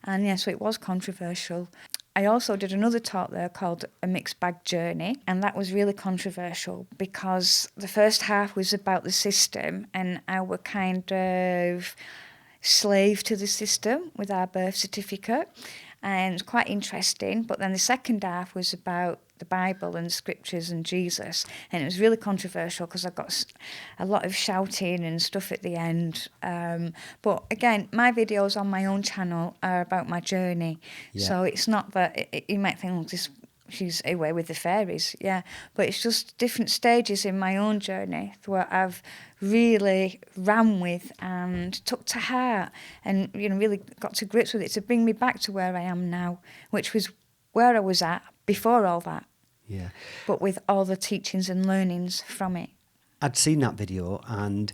And yeah, so it was controversial. I also did another talk there called A Mixed Bag Journey, and that was really controversial because the first half was about the system and our kind of slave to the system with our birth certificate, and it was quite interesting. But then the second half was about the Bible and scriptures and Jesus, and it was really controversial because I got a lot of shouting and stuff at the end. But again, my videos on my own channel are about my journey, so it's not that you might think, oh, she's away with the fairies, but it's just different stages in my own journey that I've really ran with and took to heart, and really got to grips with it to bring me back to where I am now, which was where I was at before all that. Yeah. But with all the teachings and learnings from it. I'd seen that video, and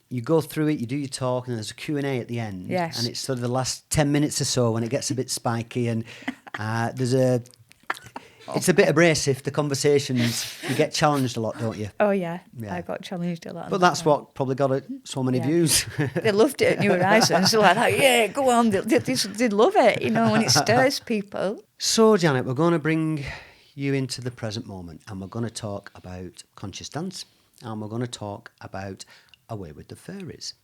you go through it, you do your talk, and there's a Q&A at the end. Yes. And it's sort of the last 10 minutes or so when it gets a bit spiky, and it's a bit abrasive, the conversations. You get challenged a lot, don't you? Oh, yeah. I got challenged a lot. But that's what probably got so many views. They loved it at New Horizons. They were like, yeah, go on. They love it, when it stirs people. So, Janet, we're going to bring you into the present moment, and we're going to talk about conscious dance, and we're going to talk about Away with the Fairies.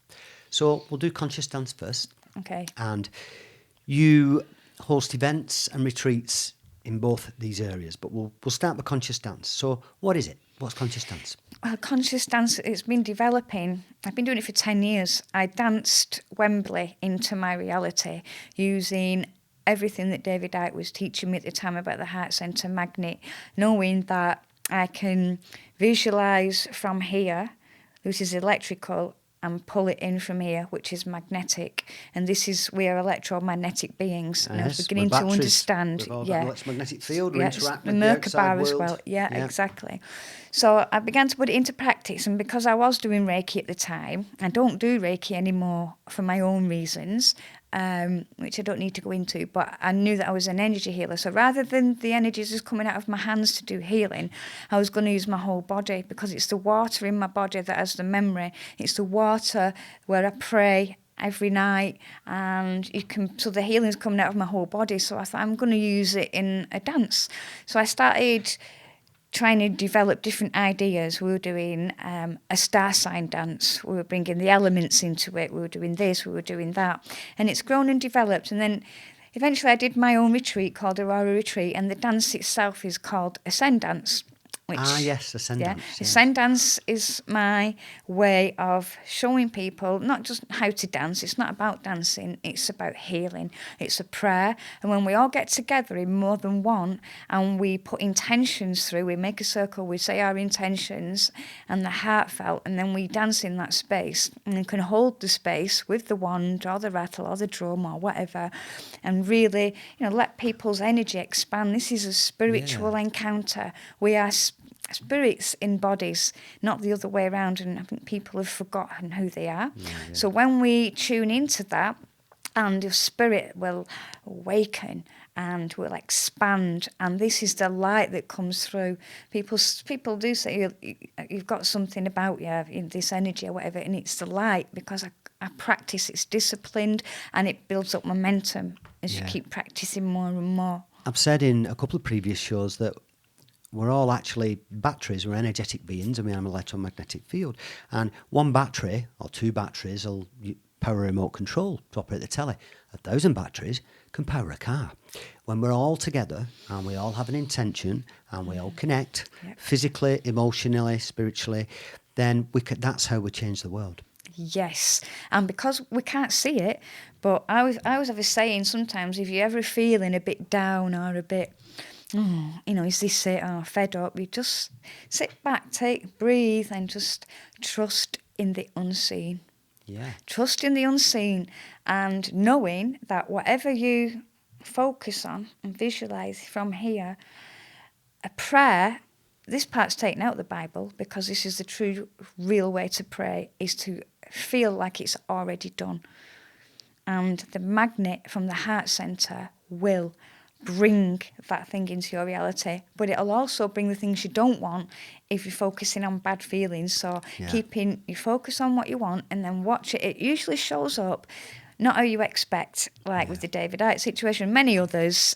So we'll do conscious dance first. Okay. And you host events and retreats in both these areas, but we'll start with conscious dance. So what is it? What's conscious dance? Well, conscious dance, it's been developing. I've been doing it for 10 years. I danced Wembley into my reality using everything that David Icke was teaching me at the time about the heart centre magnet, knowing that I can visualise from here, this is electrical, and pull it in from here, which is magnetic. And this is, we are electromagnetic beings. And I was beginning to understand. We've all got an electromagnetic field, we interact the with the outside Merkaba as world. well. Yeah, exactly. So I began to put it into practice. And because I was doing Reiki at the time, I don't do Reiki anymore for my own reasons, which I don't need to go into, but I knew that I was an energy healer. So rather than the energies just coming out of my hands to do healing, I was going to use my whole body, because it's the water in my body that has the memory. It's the water where I pray every night, and so the healing's coming out of my whole body. So I thought, I'm going to use it in a dance. So I started trying to develop different ideas. We were doing a star sign dance. We were bringing the elements into it. We were doing this, we were doing that. And it's grown and developed. And then eventually I did my own retreat called Aurora Retreat, and the dance itself is called Ascend Dance. Yes, Ascend Dance. Ascend Dance is my way of showing people not just how to dance. It's not about dancing, it's about healing. It's a prayer, and when we all get together in more than one and we put intentions through, we make a circle, we say our intentions and the heartfelt, and then we dance in that space, and you can hold the space with the wand or the rattle or the drum or whatever, and really, let people's energy expand. This is a spiritual encounter. We are spirits in bodies, not the other way around, and I think people have forgotten who they are. So when we tune into that, and your spirit will awaken and will expand, and this is the light that comes through. People do say you've got something about you, in this energy or whatever, and it's the light, because I practice. It's disciplined, and it builds up momentum as you keep practicing more and more. I've said in a couple of previous shows that we're all actually batteries, we're energetic beings, and we have an electromagnetic field. And one battery or two batteries will power a remote control to operate the telly. 1,000 batteries can power a car. When we're all together and we all have an intention and we all connect physically, emotionally, spiritually, then that's how we change the world. Yes, and because we can't see it, but I was ever saying sometimes, if you're ever feeling a bit down or a bit, is this it, or fed up, you just sit back, breathe, and just trust in the unseen. Yeah. Trust in the unseen, and knowing that whatever you focus on and visualise from here, a prayer, this part's taken out of the Bible, because this is the true, real way to pray, is to feel like it's already done. And the magnet from the heart centre will bring that thing into your reality, but it'll also bring the things you don't want if you're focusing on bad feelings. So keeping you focus on what you want and then watch it. It usually shows up not how you expect, like with the David Icke situation, many others,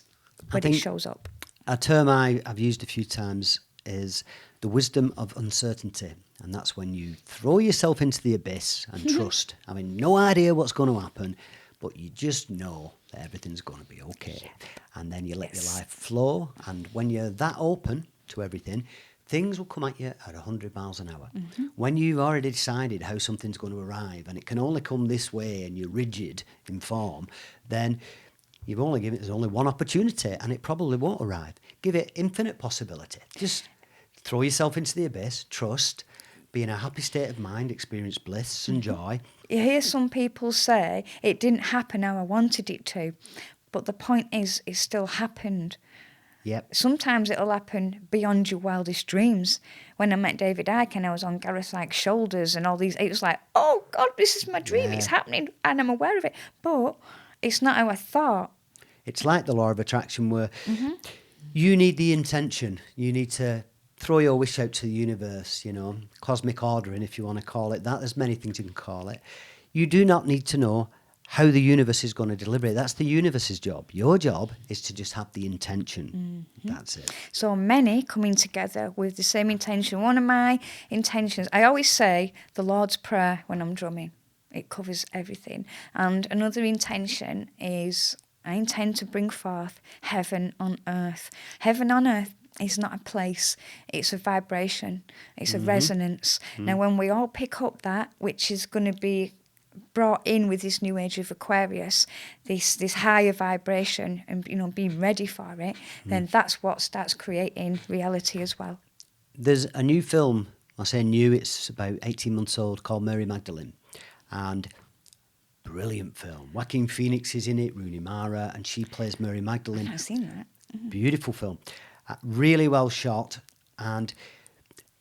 but it shows up. A term I've used a few times is the wisdom of uncertainty, and that's when you throw yourself into the abyss and trust. I mean, no idea what's going to happen, but you just know that everything's going to be okay. Yeah. And then you let your life flow. And when you're that open to everything, things will come at you at 100 miles an hour. Mm-hmm. When you've already decided how something's going to arrive and it can only come this way and you're rigid in form, then you've only given it, there's only one opportunity and it probably won't arrive. Give it infinite possibility. Just throw yourself into the abyss, trust, be in a happy state of mind, experience bliss and joy. You hear some people say, it didn't happen how I wanted it to. But the point is, it still happened. Yep. Sometimes it'll happen beyond your wildest dreams. When I met David Icke and I was on Gareth Icke's shoulders and all these, it was like, oh God, this is my dream. It's happening and I'm aware of it. But it's not how I thought. It's like the law of attraction where you need the intention. You need to throw your wish out to the universe, cosmic ordering, if you want to call it that. There's many things you can call it. You do not need to know how the universe is going to deliver it. That's the universe's job. Your job is to just have the intention. That's it. So many coming together with the same intention. One of my intentions, I always say the Lord's Prayer when I'm drumming. It covers everything. And another intention is I intend to bring forth heaven on earth. Heaven on earth is not a place, it's a vibration, it's a resonance. Now, when we all pick up that, which is going to be brought in with this new age of Aquarius, this higher vibration, and being ready for it, then that's what starts creating reality as well. There's a new film, I say new, it's about 18 months old, called Mary Magdalene, and brilliant film. Joaquin Phoenix is in it, Rooney Mara, and she plays Mary Magdalene. I've seen that. Beautiful film, really well shot, and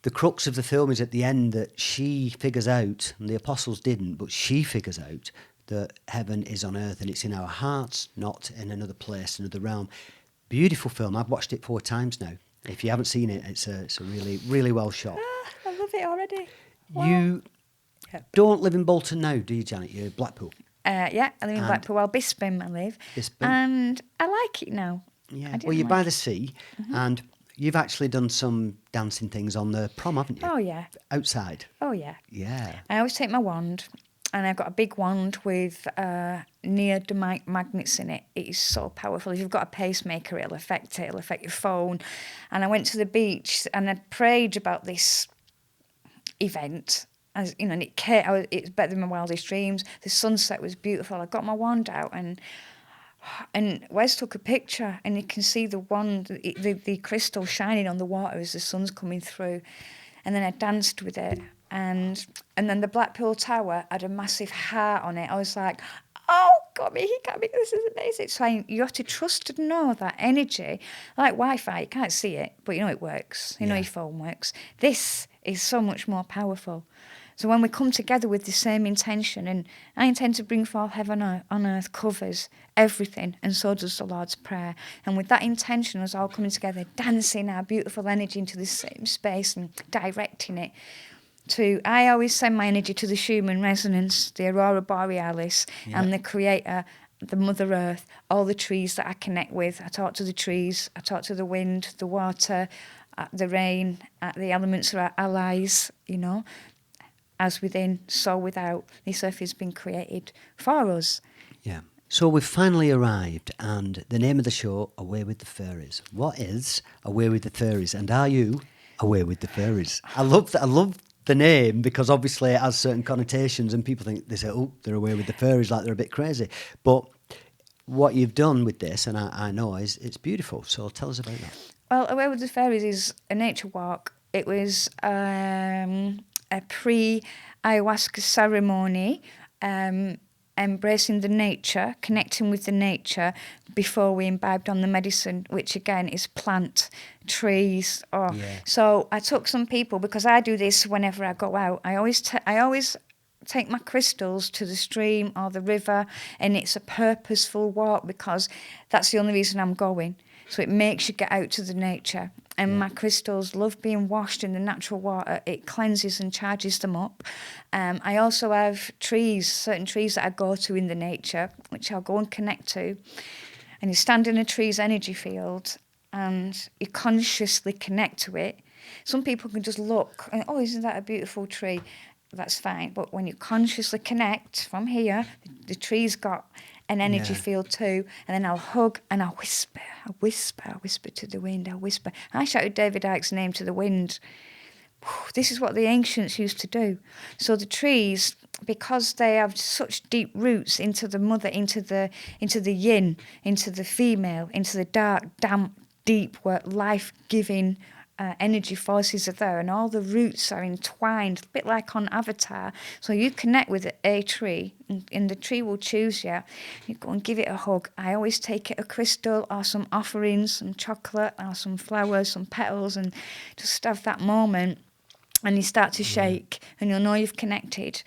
the crux of the film is at the end that she figures out, and the apostles didn't, but she figures out that heaven is on earth and it's in our hearts, not in another place, another realm. Beautiful film. I've watched it 4 times now. If you haven't seen it, it's a really, really well shot. I love it already. Wow. You don't live in Bolton now, do you, Janet? You're Blackpool. Yeah, I live in Blackpool. Well, Bisping I live. Bisping. And I like it now. Yeah. Well, you're by the sea, and you've actually done some dancing things on the prom, haven't you? Oh, yeah. Outside. Oh, yeah. Yeah. I always take my wand, and I've got a big wand with neodymium magnets in it. It is so powerful. If you've got a pacemaker, it'll affect it. It'll affect your phone. And I went to the beach, and I prayed about this event. As you know, and it's better than my wildest dreams. The sunset was beautiful. I got my wand out, and Wes took a picture, and you can see the wand, the crystal shining on the water as the sun's coming through. And then I danced with it, and then the Blackpool Tower had a massive heart on it. I was like, oh, got me, he got me, this is amazing. So you have to trust and know that energy, like Wi-Fi, you can't see it, but you know it works. You know your phone works. This is so much more powerful. So when we come together with the same intention, and I intend to bring forth heaven on earth covers everything, and so does the Lord's Prayer. And with that intention, us all coming together, dancing our beautiful energy into the same space and directing it to, I always send my energy to the Schumann resonance, the Aurora Borealis, and the Creator, the Mother Earth, all the trees that I connect with. I talk to the trees, I talk to the wind, the water, the rain, the elements are our allies, as within, so without. This earth has been created for us. Yeah. So we've finally arrived, and the name of the show, Away with the Fairies. What is Away with the Fairies, and are you away with the fairies? I love the name, because obviously it has certain connotations, and people think, they say, oh, they're away with the fairies, like they're a bit crazy. But what you've done with this, and I know, is it's beautiful. So tell us about that. Well, Away with the Fairies is a nature walk. It was a pre-Ayahuasca ceremony, embracing the nature, connecting with the nature before we imbibed on the medicine, which again is plant, trees. So I took some people, because I do this whenever I go out. I always take my crystals to the stream or the river, and it's a purposeful walk, because that's the only reason I'm going. So it makes you get out to the nature. And my crystals love being washed in the natural water. It cleanses and charges them up. I also have certain trees that I go to in the nature, which I'll go and connect to. And you stand in a tree's energy field, and you consciously connect to it. Some people can just look and, oh, isn't that a beautiful tree? That's fine. But when you consciously connect from here, the tree's got an energy field too, and then I'll hug and I'll whisper to the wind, I'll whisper. I shouted David Icke's name to the wind. This is what the ancients used to do. So the trees, because they have such deep roots into the mother, into the yin, into the female, into the dark, damp, deep, where life-giving energy forces are there, and all the roots are entwined, a bit like on Avatar. So you connect with a tree, and the tree will choose you. You go and give it a hug. I always take it a crystal or some offerings, some chocolate or some flowers, some petals, and just have that moment. And you start to shake, and you'll know you've connected.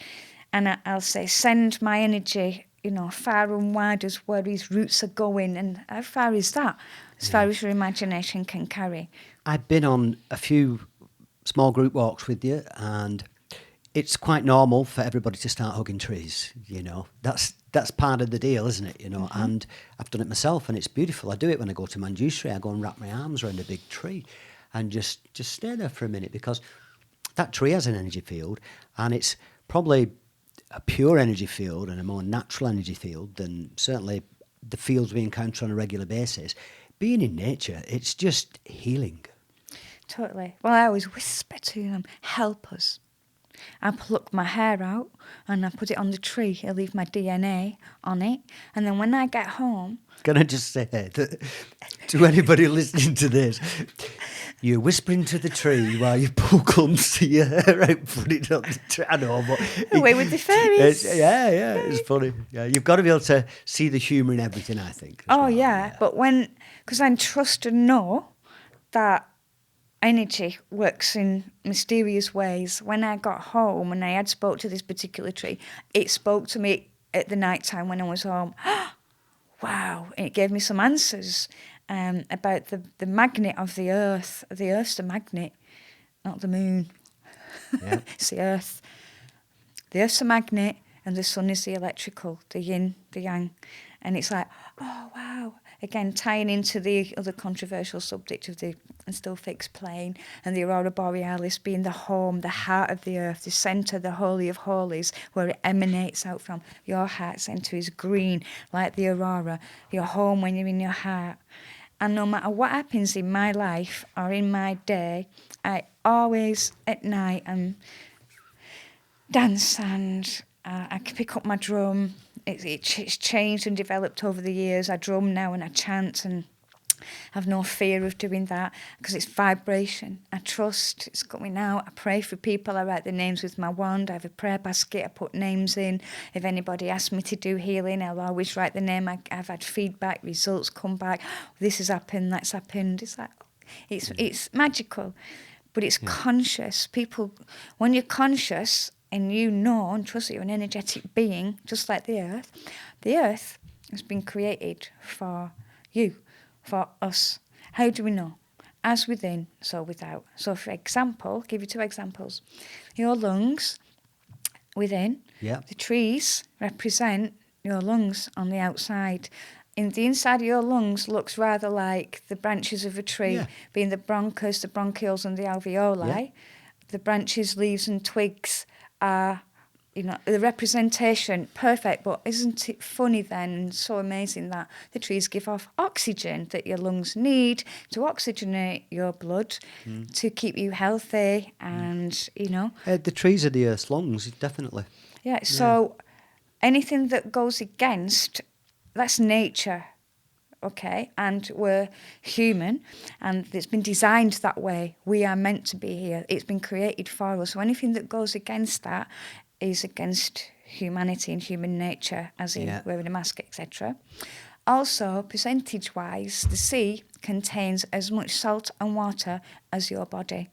And I'll say, send my energy, far and wide as where these roots are going. And how far is that? As far as your imagination can carry. I've been on a few small group walks with you, and it's quite normal for everybody to start hugging trees, That's part of the deal, isn't it, And I've done it myself, and it's beautiful. I do it when I go to Manjusri. I go and wrap my arms around a big tree and just stay there for a minute, because that tree has an energy field, and it's probably a pure energy field and a more natural energy field than certainly the fields we encounter on a regular basis. Being in nature, it's just healing. Totally. Well, I always whisper to them, help us. I pluck my hair out and I put it on the tree. I leave my DNA on it. And then when I get home... Can I just say that to anybody listening to this, you're whispering to the tree while you pull clumps of your hair out, put it on the tree. I know, but... Away with the fairies. It's funny. Yeah, you've got to be able to see the humour in everything, I think. But because I trust and know that energy works in mysterious ways. When I got home and I had spoke to this particular tree, it spoke to me at the night time when I was home. Wow. And it gave me some answers about the magnet of the earth. The earth's the magnet, not the moon. Yeah. It's the earth. The earth's the magnet and the sun is the electrical, the yin, the yang. And it's like, oh, wow. Again, tying into the other controversial subject of the still fixed plane and the Aurora Borealis being the home, the heart of the earth, the centre, the holy of holies, where it emanates out from. Your heart centre is green, like the aurora. Your home when you're in your heart. And no matter what happens in my life or in my day, I always, at night, dance and I can pick up my drum. It's changed and developed over the years. I drum now and I chant and have no fear of doing that because it's vibration. I trust it's coming out. I pray for people. I write their names with my wand. I have a prayer basket. I put names in. If anybody asks me to do healing, I'll always write the name. I've had feedback, results come back. This has happened, that's happened. It's like it's magical, but it's conscious. People, when you're conscious and you know and trust that you're an energetic being, just like the earth has been created for you. For us. How do we know? As within, so without. So, for example, give you 2 examples. Your lungs within, the trees represent your lungs on the outside. In the inside of your lungs looks rather like the branches of a tree, being the bronchus, the bronchioles, and the alveoli. Yeah. The branches, leaves, and twigs are, the representation, perfect, but isn't it funny then and so amazing that the trees give off oxygen that your lungs need to oxygenate your blood to keep you healthy and, The trees are the earth's lungs, definitely. Yeah, so anything that goes against, that's nature, okay? And we're human and it's been designed that way. We are meant to be here. It's been created for us. So anything that goes against that is against humanity and human nature, as in wearing a mask, etc. Also, percentage-wise, the sea contains as much salt and water as your body.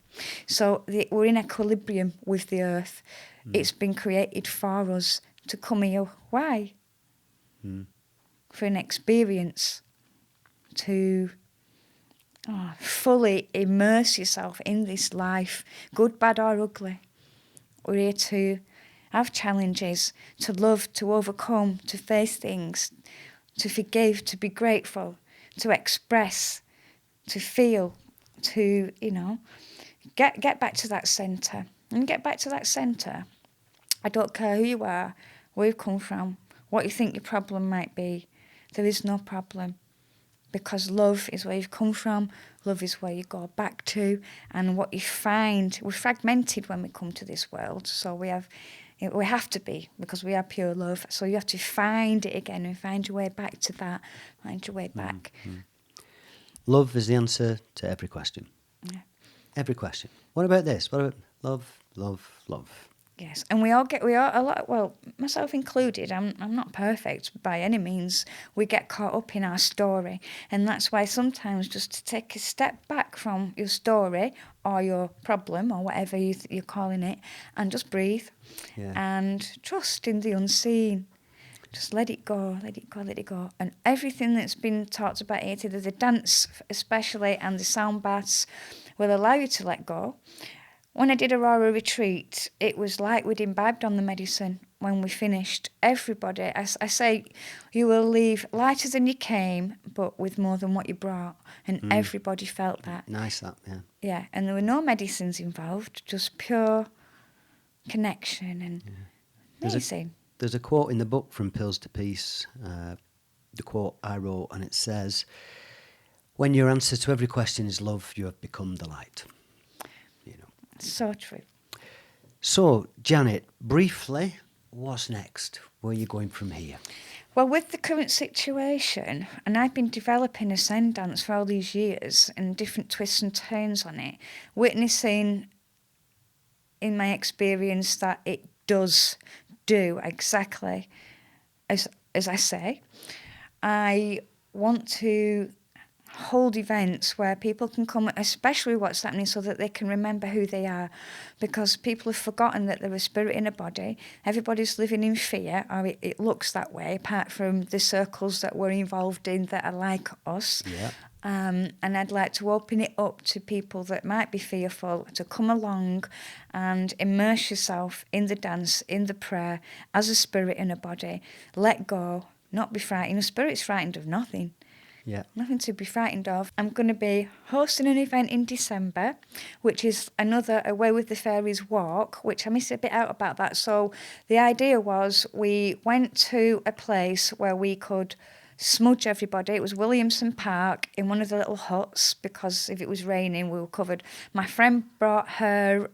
So we're in equilibrium with the earth. It's been created for us to come here. Why? For an experience, to fully immerse yourself in this life, good, bad or ugly. We're here to have challenges, to love, to overcome, to face things, to forgive, to be grateful, to express, to feel, to, get back to that centre. And get back to that centre. I don't care who you are, where you've come from, what you think your problem might be. There is no problem. Because love is where you've come from, love is where you go back to, and what you find, we're fragmented when we come to this world, so we have to be, because we are pure love, so you have to find it again and find your way back to that, find your way back. Love is the answer to every question. Yeah. Every question. What about this? What about love, love, love? Yes, and we are a lot. Well, myself included. I'm not perfect by any means. We get caught up in our story, and that's why sometimes just to take a step back from your story or your problem or whatever you're calling it, and just breathe, and trust in the unseen. Just let it go, let it go, let it go, and everything that's been talked about here today, the dance especially and the sound baths, will allow you to let go. when I did Aurora Retreat, it was like we'd imbibed on the medicine when we finished. Everybody, I say, you will leave lighter than you came, but with more than what you brought. And everybody felt that. Nice, that, yeah. Yeah, and there were no medicines involved, just pure connection and amazing. There's a quote in the book, From Pills to Peace, the quote I wrote, and it says, "When your answer to every question is love, you have become the light." You know. So true. So, Janet, briefly, what's next? Where are you going from here? Well, with the current situation, and I've been developing Ascendance for all these years and different twists and turns on it, witnessing in my experience that it does do exactly as I say. I want to hold events where people can come, especially what's happening, so that they can remember who they are, because people have forgotten that they're a spirit in a body. Everybody's living in fear, or it looks that way, apart from the circles that we're involved in that are like us. Yeah. And I'd like to open it up to people that might be fearful to come along and immerse yourself in the dance, in the prayer, as a spirit in a body. Let go, not be frightened. A spirit's frightened of nothing. Yeah. Nothing to be frightened of. I'm going to be hosting an event in December, which is another Away with the Fairies walk, which I missed a bit out about that. So the idea was we went to a place where we could smudge everybody. It was Williamson Park in one of the little huts, because if it was raining we were covered. My friend brought her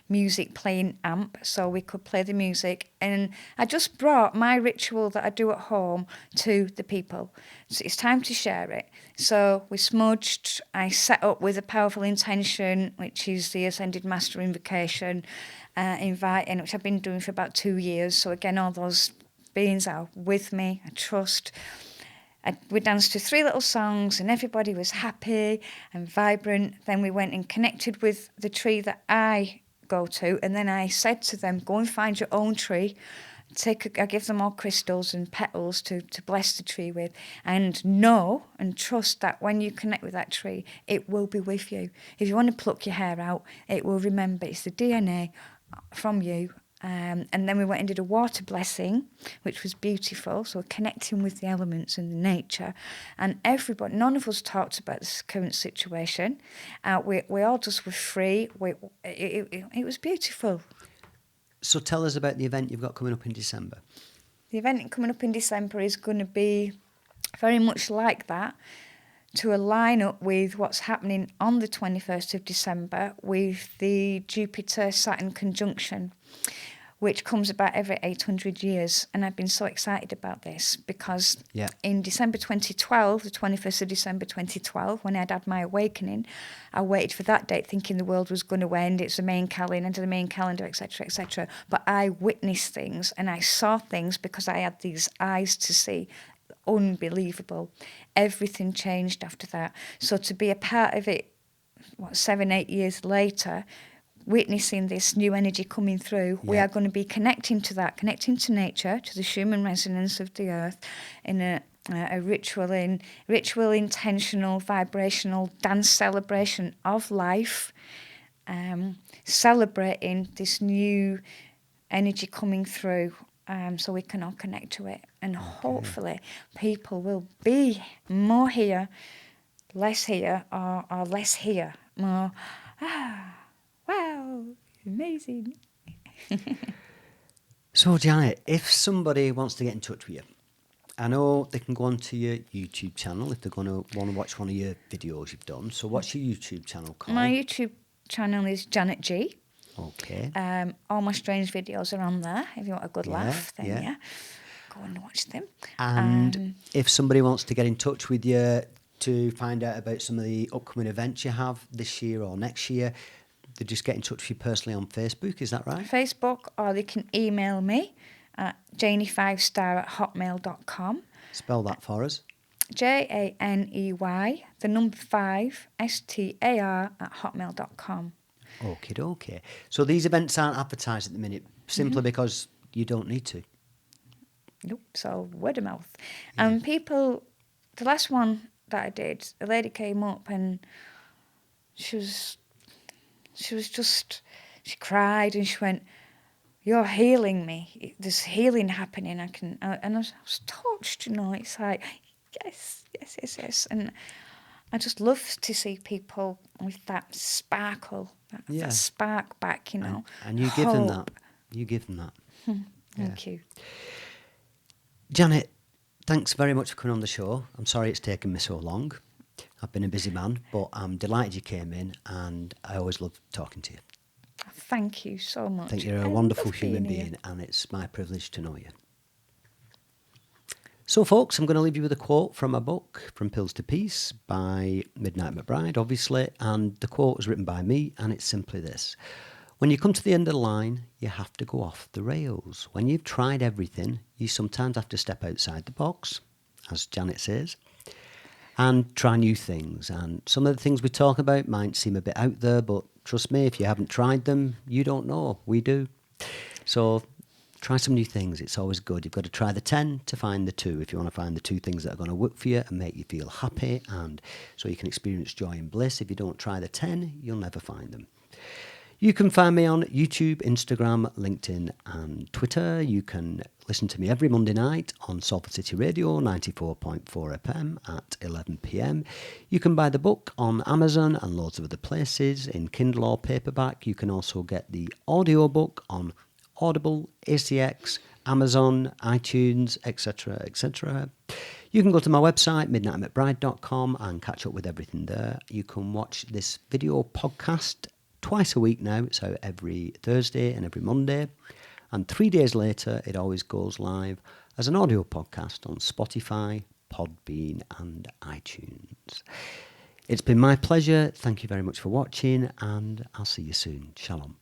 music playing amp so we could play the music, and I just brought my ritual that I do at home to the people. So it's time to share it. So we smudged. I set up with a powerful intention, which is the Ascended Master Invocation, inviting, which I've been doing for about 2 years. So again, all those beings are with me, I trust. We danced to 3 little songs and everybody was happy and vibrant. Then we went and connected with the tree that I go to, and then I said to them, go and find your own tree. I give them all crystals and petals to bless the tree with, and know and trust that when you connect with that tree, it will be with you. If you want to pluck your hair out, it will remember. It's the DNA from you. And then we went and did a water blessing, which was beautiful. So connecting with the elements and the nature. And everybody, none of us talked about this current situation. We all just were free. It was beautiful. So tell us about the event you've got coming up in December. The event coming up in December is going to be very much like that, to align up with what's happening on the 21st of December with the Jupiter-Saturn conjunction, which comes about every 800 years. And I've been so excited about this because in December 2012, the 21st of December 2012, when I'd had my awakening, I waited for that date thinking the world was going to end. It's the main calendar, etc., etc. But I witnessed things and I saw things because I had these eyes to see. Unbelievable. Everything changed after that. So to be a part of it, 7-8 years later, witnessing this new energy coming through, we are going to be connecting to that, connecting to nature, to the Schumann resonance of the earth, in a ritual, intentional, vibrational dance celebration of life, celebrating this new energy coming through. So we can all connect to it. And hopefully people will be more here, less here, or less here. More, wow, amazing. So, Janet, if somebody wants to get in touch with you, I know they can go onto your YouTube channel if they're going to want to watch one of your videos you've done. So what's your YouTube channel called? My YouTube channel is Janet G. Okay. All my strange videos are on there. If you want a good laugh, then go and watch them. And if somebody wants to get in touch with you to find out about some of the upcoming events you have this year or next year, they just get in touch with you personally on Facebook, is that right? Facebook, or they can email me at janey5star@hotmail.com. Spell that for us. JANEY, the number 5, STAR@hotmail.com. Okay. So these events aren't advertised at the minute simply because you don't need to. Nope, so word of mouth. And people, the last one that I did, a lady came up and she was She cried and she went, "You're healing me. There's healing happening. And I was touched, It's like, yes. And I just love to see people with that sparkle, that spark back, And you give them that. You give them that. Thank you. Janet, thanks very much for coming on the show. I'm sorry it's taken me so long. I've been a busy man, but I'm delighted you came in, and I always love talking to you. Thank you so much. I think you're a wonderful human being, and it's my privilege to know you. So, folks, I'm going to leave you with a quote from a book, From Pills to Peace, by Midnight McBride, obviously, and the quote was written by me, and it's simply this. When you come to the end of the line, you have to go off the rails. When you've tried everything, you sometimes have to step outside the box, as Janet says, and try new things. And some of the things we talk about might seem a bit out there, but trust me, if you haven't tried them, you don't know. We do. So try some new things. It's always good. You've got to try the 10 to find the 2 if you want to find the 2 things that are going to work for you and make you feel happy, and so you can experience joy and bliss. If you don't try the 10, you'll never find them. You can find me on YouTube, Instagram, LinkedIn and Twitter. You can listen to me every Monday night on Salford City Radio 94.4 FM at 11 p.m. You can buy the book on Amazon and loads of other places in Kindle or paperback. You can also get the audio book on Audible, ACX, Amazon, iTunes, etc., etc. You can go to my website, midnightmcbride.com, and catch up with everything there. You can watch this video podcast twice a week now, so every Thursday and every Monday. And 3 days later, it always goes live as an audio podcast on Spotify, Podbean and iTunes. It's been my pleasure. Thank you very much for watching, and I'll see you soon. Shalom.